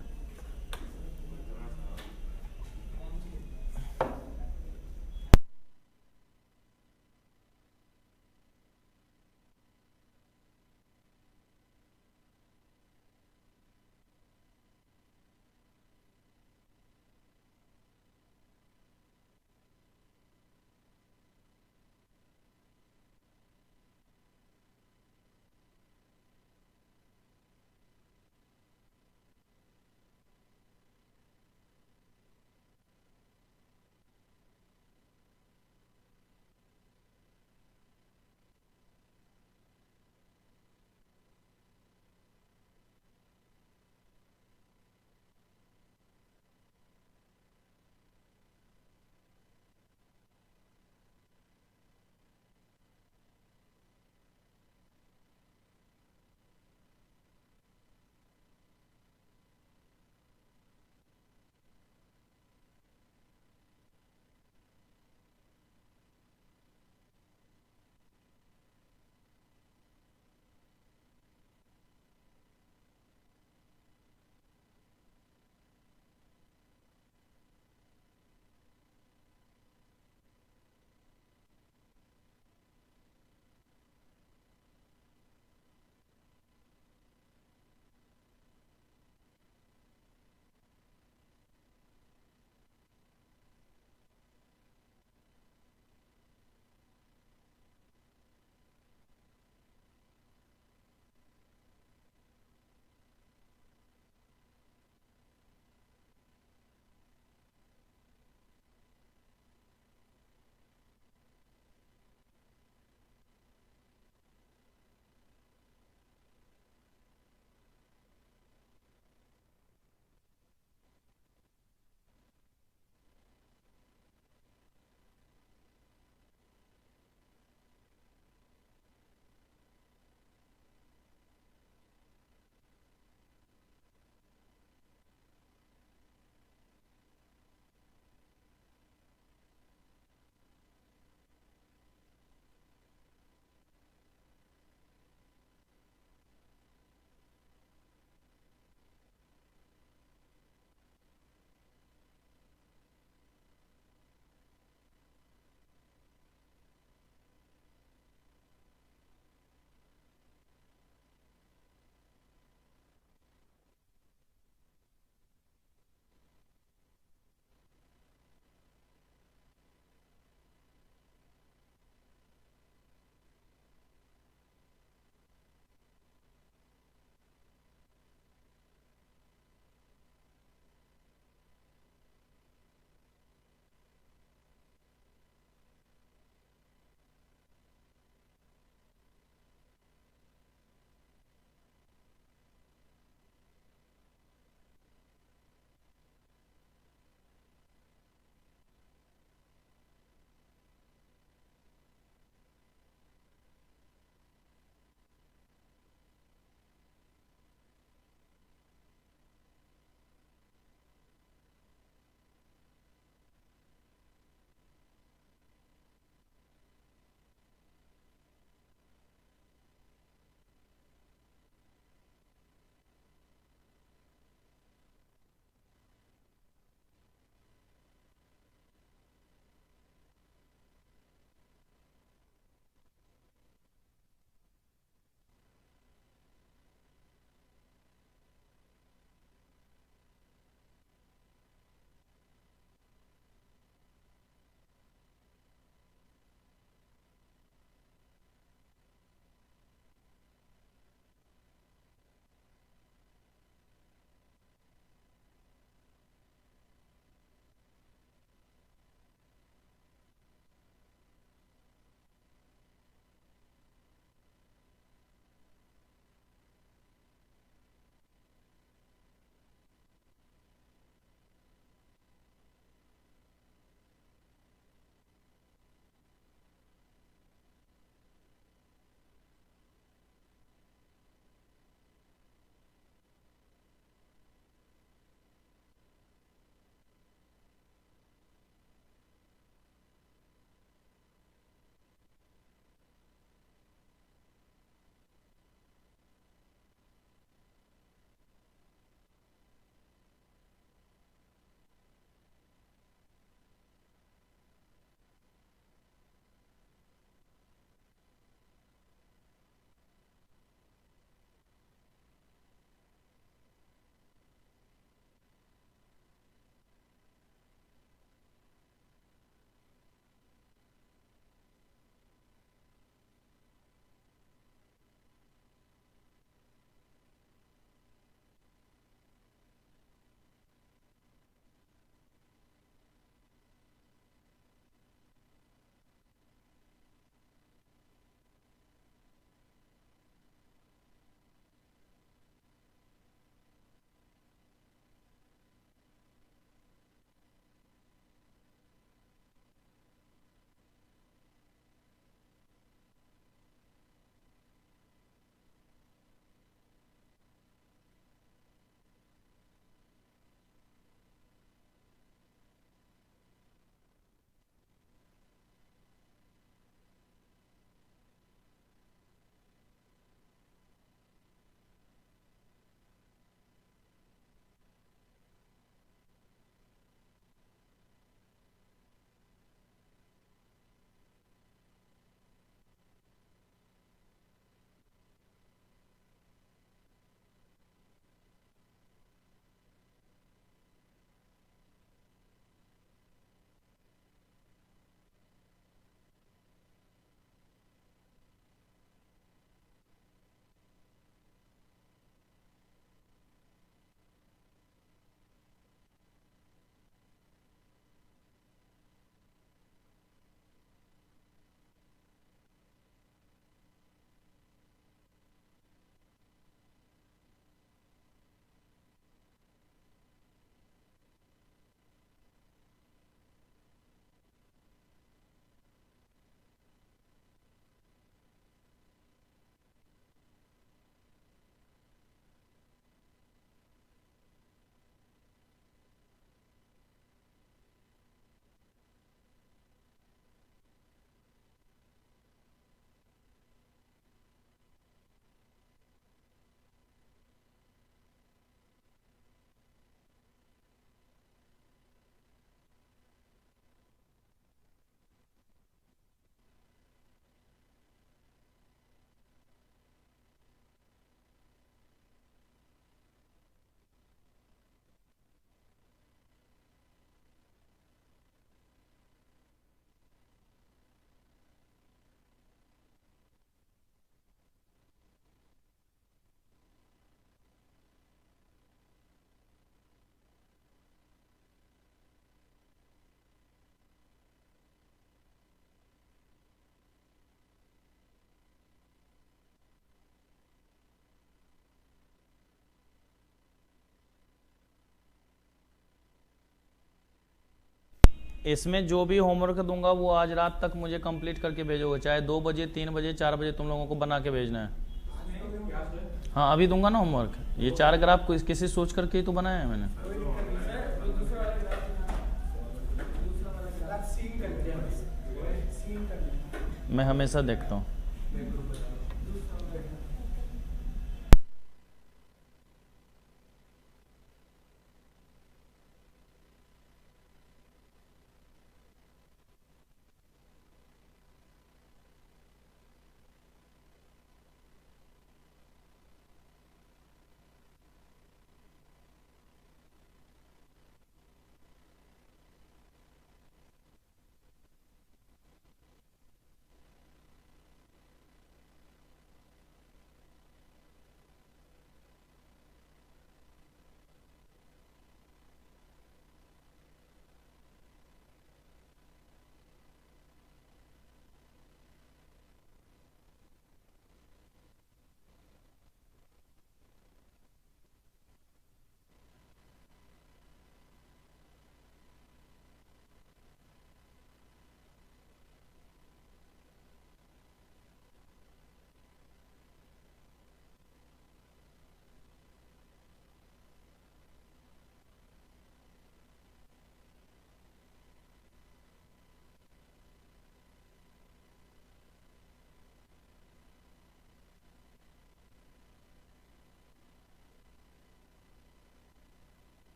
Speaker 1: इसमें जो भी होमवर्क दूंगा वो आज रात तक मुझे कंप्लीट करके भेजोगे, चाहे 2 बजे 3 बजे 4 बजे तुम लोगों को बना के भेजना है। हाँ अभी दूंगा ना होमवर्क। ये 4 ग्राफ को किसी सोच करके ही तो बनाया है मैंने। मैं हमेशा देखता हूँ।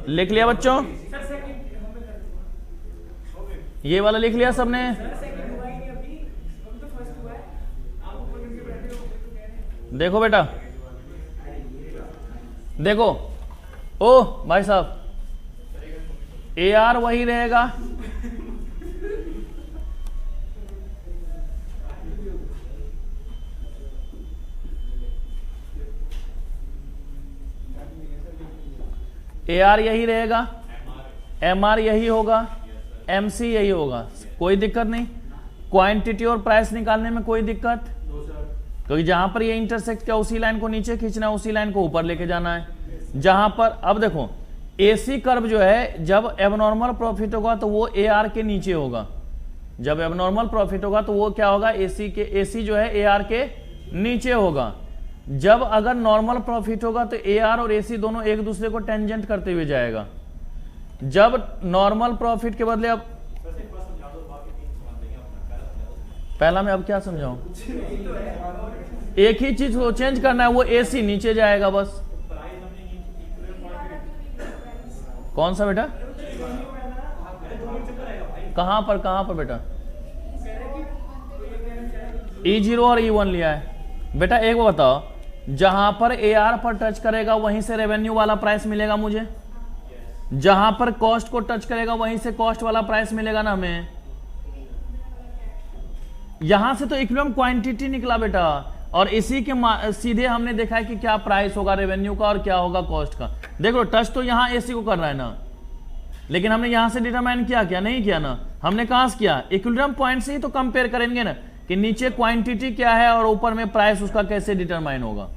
Speaker 1: लिख लिया बच्चों? ये वाला लिख लिया सबने? देखो बेटा, देखो ओ भाई साहब, AR वही रहेगा, AR यही रहेगा, MR यही होगा, MC यही होगा, कोई दिक्कत नहीं। क्वांटिटी और प्राइस निकालने में कोई दिक्कत, क्योंकि जहां पर ये इंटरसेक्ट किया उसी लाइन को नीचे खींचना है, उसी लाइन को ऊपर लेके जाना है। जहां पर अब देखो AC कर्व जो है, जब एबनॉर्मल प्रॉफिट होगा तो वो AR के नीचे होगा, जब एबनॉर्मल प्रॉफिट होगा तो वो क्या होगा, AC जो है AR के नीचे होगा। जब अगर नॉर्मल प्रॉफिट होगा तो AR और AC दोनों एक दूसरे को टेंजेंट करते हुए जाएगा। जब नॉर्मल प्रॉफिट के बदले, अब पहला मैं अब क्या समझाऊं, एक ही चीज को चेंज करना है, वो AC नीचे जाएगा बस। कौन सा बेटा? कहां पर बेटा? E0 और E1 लिया है बेटा। एक बात बताओ, जहां पर AR पर टच करेगा वहीं से रेवेन्यू वाला प्राइस मिलेगा मुझे, जहां पर कॉस्ट को टच करेगा वहीं से कॉस्ट वाला प्राइस मिलेगा ना हमें। यहां से तो इक्विलिब्रियम क्वांटिटी निकला बेटा, और इसी के सीधे हमने देखा है कि क्या प्राइस होगा रेवेन्यू का और क्या होगा कॉस्ट का। देखो टच तो यहां AC को कर रहा है ना, लेकिन हमने यहां से डिटरमाइन किया क्या? नहीं किया ना। हमने कहां से किया? इक्विलिब्रियम पॉइंट से ही तो कंपेयर करेंगे ना, कि नीचे क्वांटिटी क्या है और ऊपर में प्राइस उसका कैसे डिटरमाइन होगा।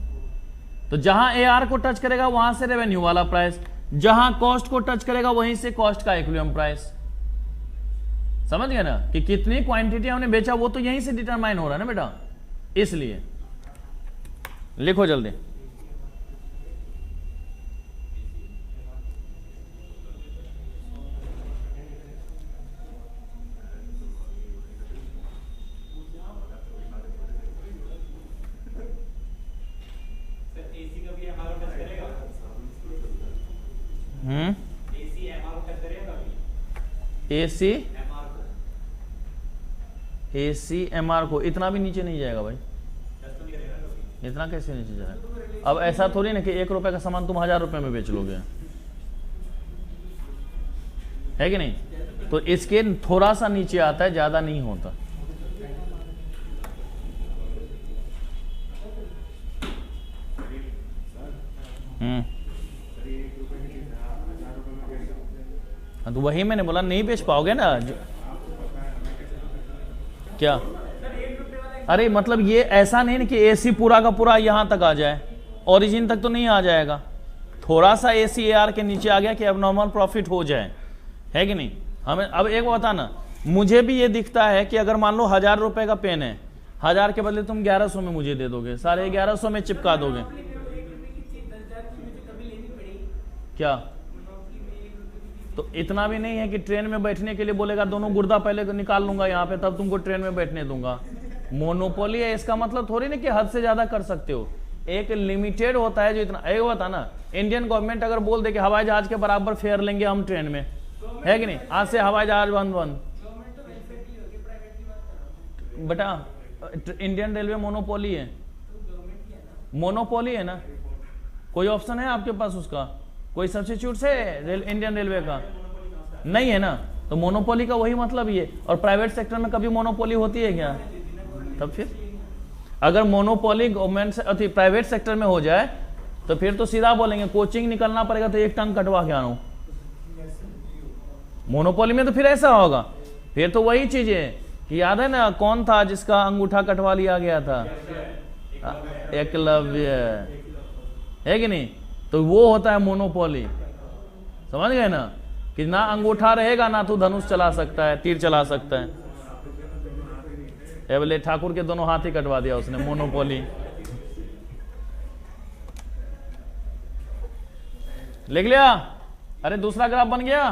Speaker 1: तो जहां AR को टच करेगा वहां से रेवेन्यू वाला प्राइस, जहां कॉस्ट को टच करेगा वहीं से कॉस्ट का इक्विलिब्रियम प्राइस। समझ गए ना कि कितनी क्वांटिटी हमने बेचा, वो तो यहीं से डिटरमाइन हो रहा है ना बेटा। इसलिए लिखो जल्दी। AC MR को इतना भी नीचे नहीं जाएगा भाई, इतना कैसे नीचे जाएगा? अब ऐसा थोड़ी ना कि 1 रुपए का सामान तुम 1000 रुपए में बेच लोगे, है कि नहीं? तो इसके थोड़ा सा नीचे आता है, ज्यादा नहीं होता। तो वही मैंने बोला, नहीं बेच पाओगे ना क्या? अरे मतलब ये ऐसा नहीं कि AC पूरा का पूरा यहां तक आ जाए। ओरिजिन तक तो नहीं आ जाएगा, थोड़ा सा ACAR के नीचे आ गया कि अब नॉर्मल प्रॉफिट हो जाए, है कि नहीं। हमें अब एक बता ना, मुझे भी ये दिखता है कि अगर मान लो 1000 रुपए का पेन है, 1000 के बदले तुम 1100 में मुझे दे दोगे, सारे 1100 में चिपका दोगे। क्या तो इतना भी नहीं है कि ट्रेन में बैठने के लिए बोलेगा दोनों गुर्दा पहले निकाल लूंगा यहाँ पे तब तुमको ट्रेन में बैठने दूंगा। मोनोपोली है, इसका मतलब थोड़ी ना कि हद से ज्यादा कर सकते हो, एक लिमिटेड होता है जो इतना। एक होता ना, इंडियन गवर्नमेंट अगर बोल दे कि हवाई जहाज के बराबर फेयर लेंगे हम ट्रेन में, है कि नहीं, आज से हवाई जहाज बंद बंद। बेटा इंडियन रेलवे मोनोपोली है, मोनोपोली है ना, कोई ऑप्शन है आपके पास उसका, कोई सब्स्टिट्यूट है इंडियन रेलवे का नहीं है ना, तो मोनोपोली का वही मतलब ही है। और प्राइवेट सेक्टर में कभी मोनोपोली होती है क्या? तब फिर अगर मोनोपोली गवर्नमेंट से प्राइवेट सेक्टर में हो जाए तो फिर तो सीधा बोलेंगे कोचिंग निकलना पड़ेगा तो एक टंग कटवा के आना। मोनोपोली में तो फिर ऐसा होगा, फिर तो वही चीज है कि याद है ना कौन था जिसका अंगूठा कटवा लिया गया था, एकलव्य, है कि नहीं। तो वो होता है मोनोपोली, समझ गए ना, कि ना अंगूठा रहेगा ना तू धनुष चला सकता है, तीर चला सकता है। बोले ठाकुर के दोनों हाथ ही कटवा दिया उसने, मोनोपोली। लिख लिया? अरे दूसरा ग्राफ बन गया।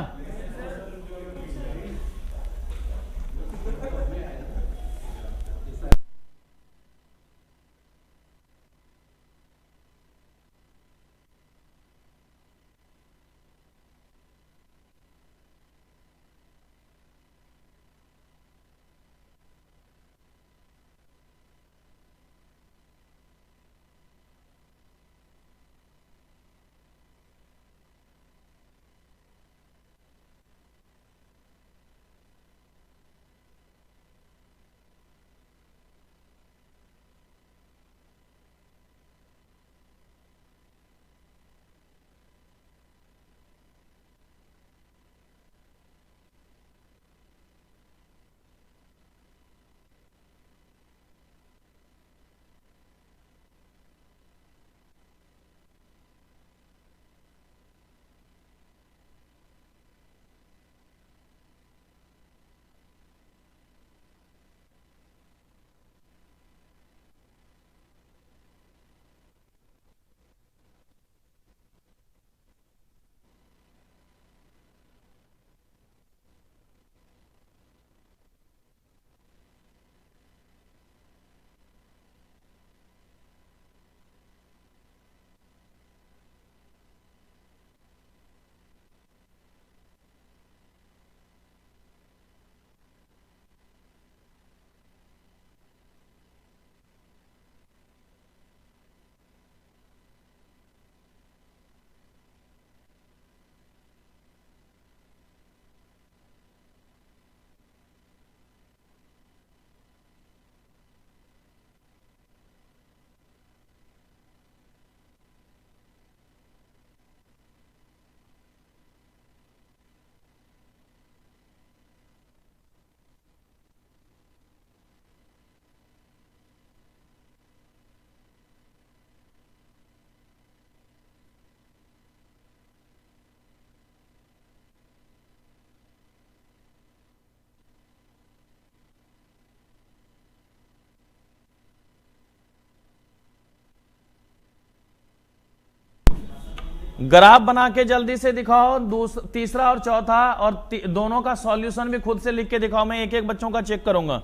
Speaker 1: ग्राफ बना के जल्दी से दिखाओ, तीसरा और चौथा, और दोनों का सॉल्यूशन भी खुद से लिख के दिखाओ, मैं एक एक बच्चों का चेक करूंगा।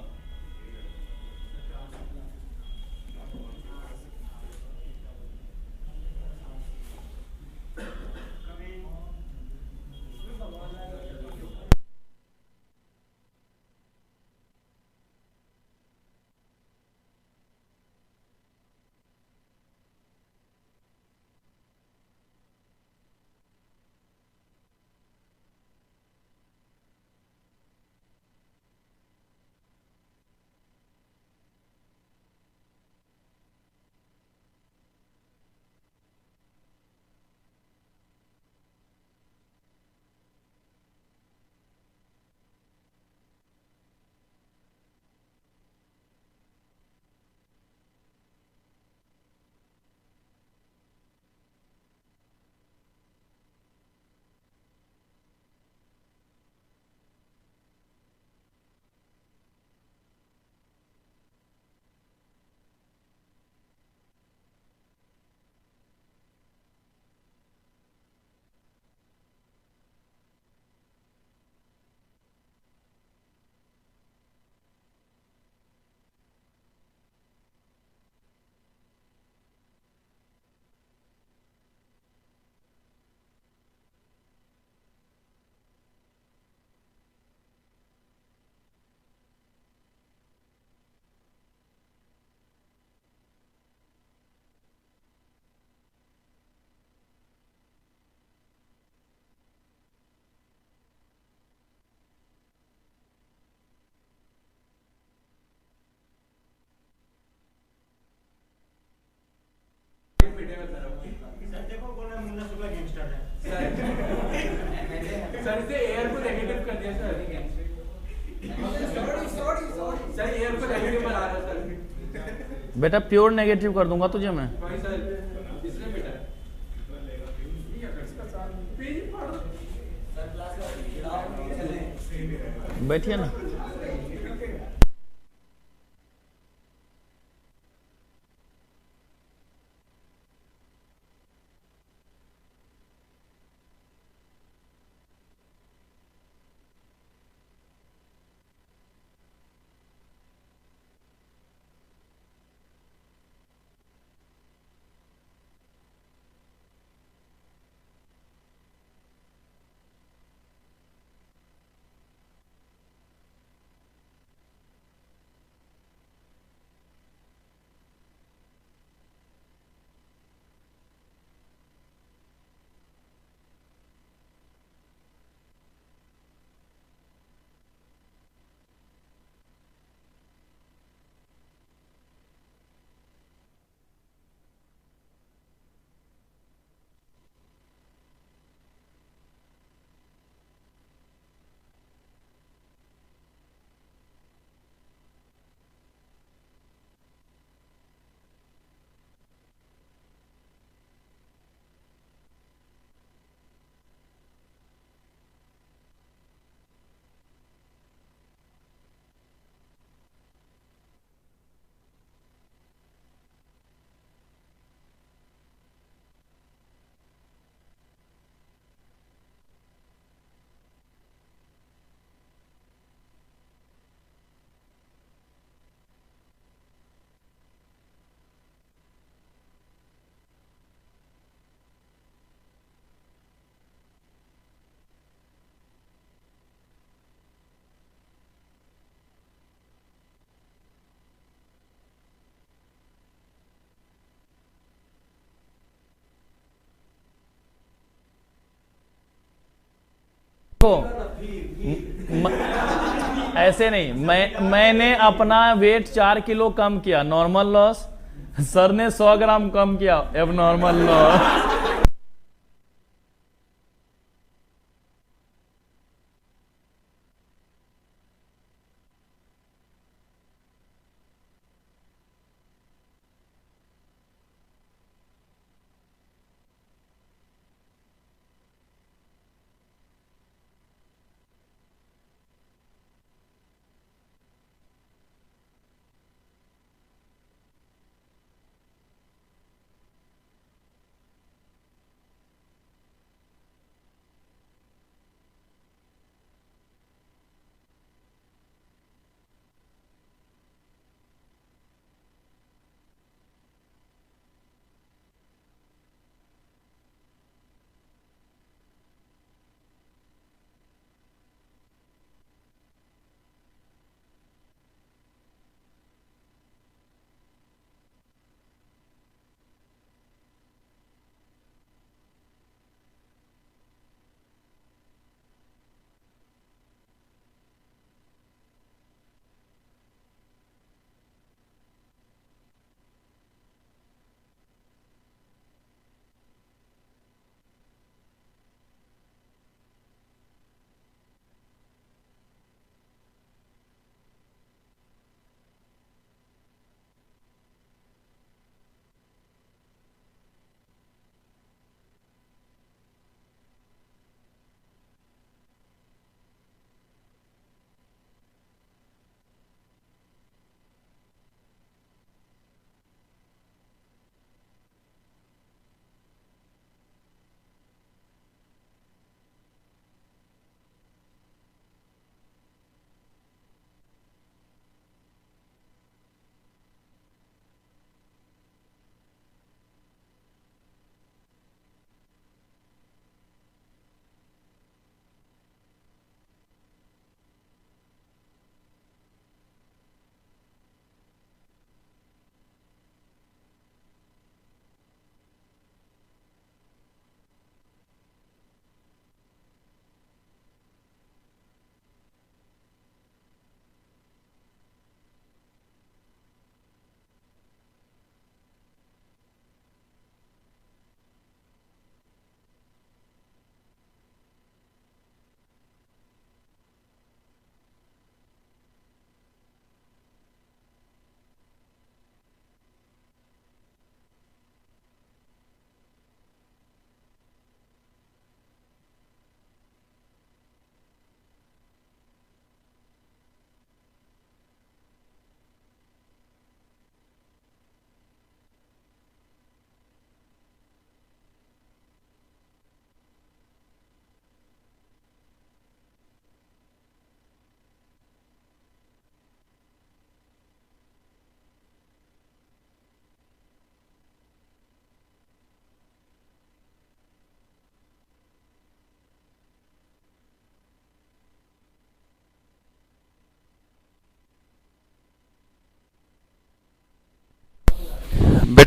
Speaker 3: देखो बोल रहा मुन्ना शुक्ला गैंगस्टर है
Speaker 2: सर से एयर को नेगेटिव कर दिया सर। सर एयर को नेगेटिव बना रहा सर।
Speaker 1: बेटा प्योर नेगेटिव कर दूंगा तुझे मैं।
Speaker 2: भाई सर इसने बेटा
Speaker 1: बैठिए ना। को ऐसे नहीं, मैंने अपना वेट 4 किलो कम किया, नॉर्मल लॉस। सर ने 100 ग्राम कम किया, अब नॉर्मल लॉस।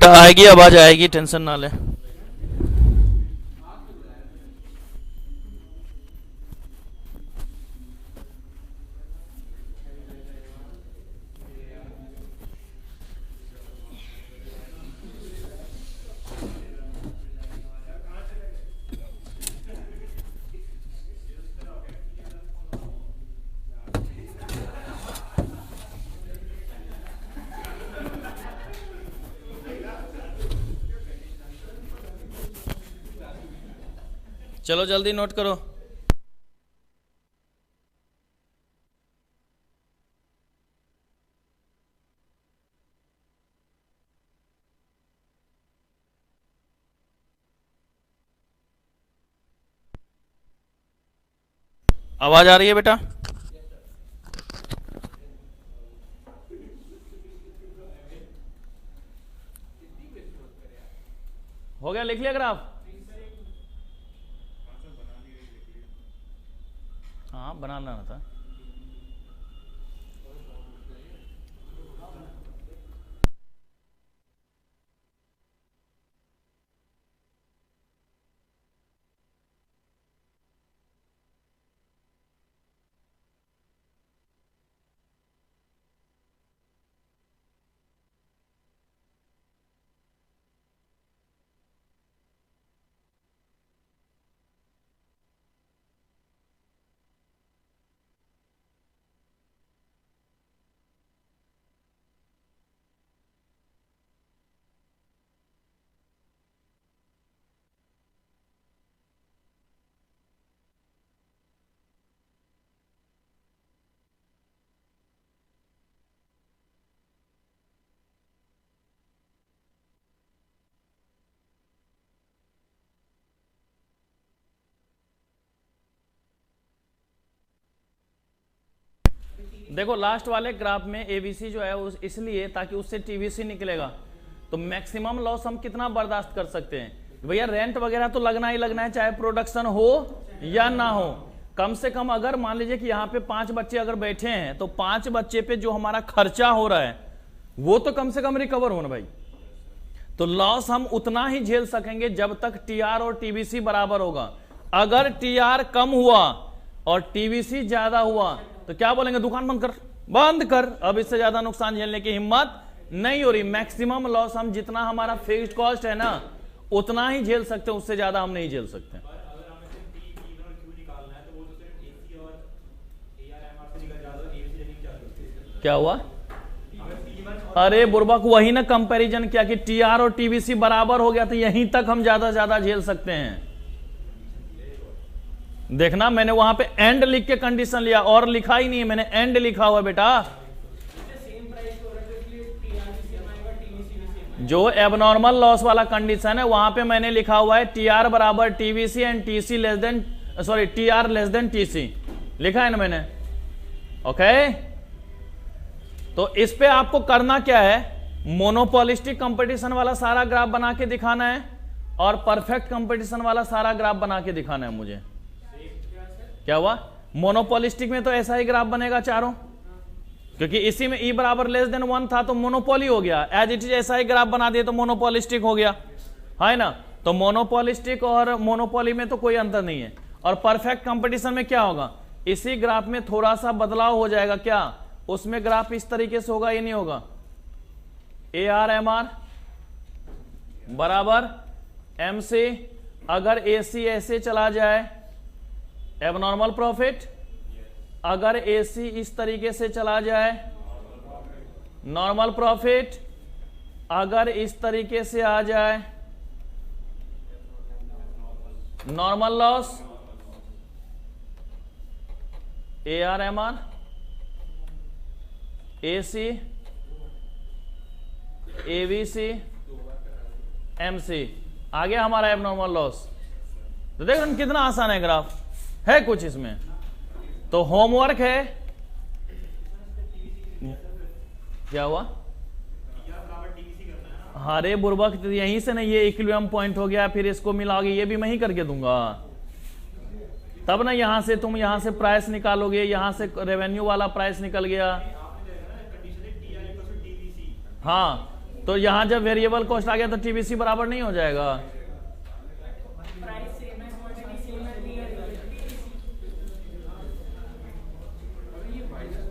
Speaker 1: बेटा, आएगी आवाज आएगी, टेंशन ना ले। चलो जल्दी नोट करो। आवाज आ रही है बेटा? हो गया, लिख लिया ग्राफ? हाँ, बनाना था। देखो लास्ट वाले ग्राफ में एबीसी जो है उस इसलिए ताकि उससे टीवीसी निकलेगा। तो मैक्सिमम लॉस हम कितना बर्दाश्त कर सकते हैं भैया? रेंट वगैरह तो लगना ही लगना है, चाहे प्रोडक्शन हो या ना हो। कम से कम अगर मान लीजिए कि यहाँ पे 5 बच्चे अगर बैठे हैं तो 5 बच्चे पे जो हमारा खर्चा हो रहा है वो तो कम से कम रिकवर हो ना भाई। तो लॉस हम उतना ही झेल सकेंगे जब तक टीआर और टीवीसी बराबर होगा। अगर टीआर कम हुआ और टीवीसी ज्यादा हुआ तो क्या बोलेंगे? दुकान बंद कर, बंद कर, अब इससे ज्यादा नुकसान झेलने की हिम्मत नहीं हो रही। मैक्सिमम लॉस हम जितना हमारा फिक्स्ड कॉस्ट है ना उतना ही झेल सकते हैं, उससे ज्यादा हम नहीं झेल सकते। क्या हुआ? अरे बुर्बक, वही ना कंपैरिजन किया कि टीआर और टीवीसी बराबर हो गया तो यहीं तक हम ज्यादा झेल सकते हैं। देखना मैंने वहां पे एंड लिख के कंडीशन लिया और लिखा ही नहीं, मैंने एंड लिखा हुआ बेटा। जो एबनॉर्मल लॉस वाला कंडीशन है वहां पे मैंने लिखा हुआ है टीआर बराबर TVC and TC less than, sorry TR less than TC, लिखा है ना मैंने। ओके, तो इस पे आपको करना क्या है? मोनोपोलिस्टिक कंपटीशन वाला सारा ग्राफ बना के दिखाना है और परफेक्ट कंपटीशन वाला सारा ग्राफ बना के दिखाना है मुझे। क्या हुआ? मोनोपोलिस्टिक में तो ऐसा ही ग्राफ बनेगा चारों, क्योंकि इसी में ई बराबर लेस देन 1 था तो मोनोपोली हो गया। एज इट इज ऐसा ही ग्राफ बना दिए तो मोनोपोलिस्टिक हो गया, है ना। तो मोनोपोलिस्टिक और मोनोपोली में तो कोई अंतर नहीं है। और परफेक्ट कंपटीशन में क्या होगा? इसी ग्राफ में थोड़ा सा बदलाव हो जाएगा। क्या उसमें ग्राफ इस तरीके से होगा? ये नहीं होगा। ए आर एम आर बराबर एम सी, अगर ए सी ऐसे चला जाए एबनॉर्मल प्रॉफिट, अगर एसी इस तरीके से चला जाए नॉर्मल प्रॉफिट, अगर इस तरीके से आ जाए normal loss. A R M R, AC, AVC, MC, आ गया हमारा एबनॉर्मल लॉस। तो देखो कितना आसान है ग्राफ, है कुछ इसमें तो होमवर्क है। क्या हुआ? अरे बुर्बक, यहीं से ना ये इक्विलिब्रियम पॉइंट हो गया, फिर इसको मिलाओगे, ये भी मैं ही करके दूंगा। तब ना यहां से तुम यहां से प्राइस निकालोगे, यहां से रेवेन्यू वाला प्राइस निकल गया। हाँ, तो यहां जब वेरिएबल कॉस्ट आ गया तो टीबीसी बराबर नहीं हो जाएगा।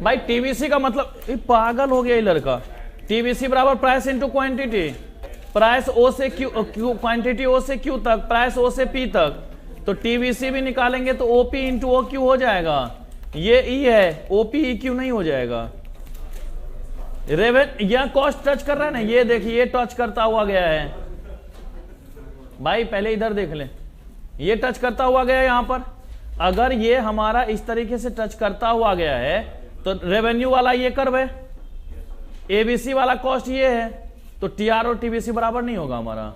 Speaker 1: भाई टीबीसी का मतलब पागल हो गया ये लड़का। टीबीसी बराबर प्राइस इंटू क्वांटिटी, प्राइस ओ से क्यू, क्वांटिटी ओ से क्यू तक, प्राइस ओ से पी तक। तो टीबीसी भी निकालेंगे तो ओपी इंटू ओ क्यू हो जाएगा। ये ई है, ओपी ई क्यू नहीं हो जाएगा। यह कॉस्ट टच कर रहा है ना, ये देखिए ये टच करता हुआ गया है। भाई पहले इधर देख ले, ये टच करता हुआ गया है यहां पर। अगर ये हमारा इस तरीके से टच करता हुआ गया है तो रेवेन्यू वाला ये कर्व है, एबीसी वाला कॉस्ट ये है, तो टीआर और टीबीसी बराबर नहीं होगा हमारा।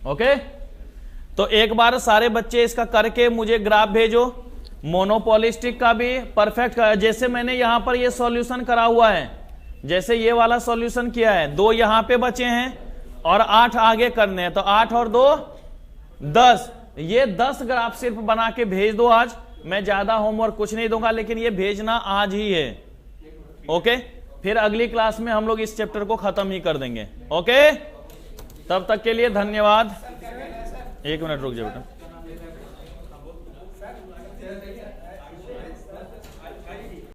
Speaker 1: ओके, तो एक बार सारे बच्चे इसका करके मुझे ग्राफ भेजो, मोनोपोलिस्टिक का भी परफेक्ट का। जैसे मैंने यहां पर ये सॉल्यूशन करा हुआ है, जैसे ये वाला सॉल्यूशन किया है, 2 यहां पे बचे हैं और 8 आगे करने हैं, तो 8 और 2 10। ये 10 ग्राफ सिर्फ बना के भेज दो आज। मैं ज्यादा होमवर्क कुछ नहीं दूंगा, लेकिन ये भेजना आज ही है। ओके, फिर अगली क्लास में हम लोग इस चैप्टर को खत्म ही कर देंगे। ओके, तब तक के लिए धन्यवाद। 1 मिनट रुक जाओ बेटा।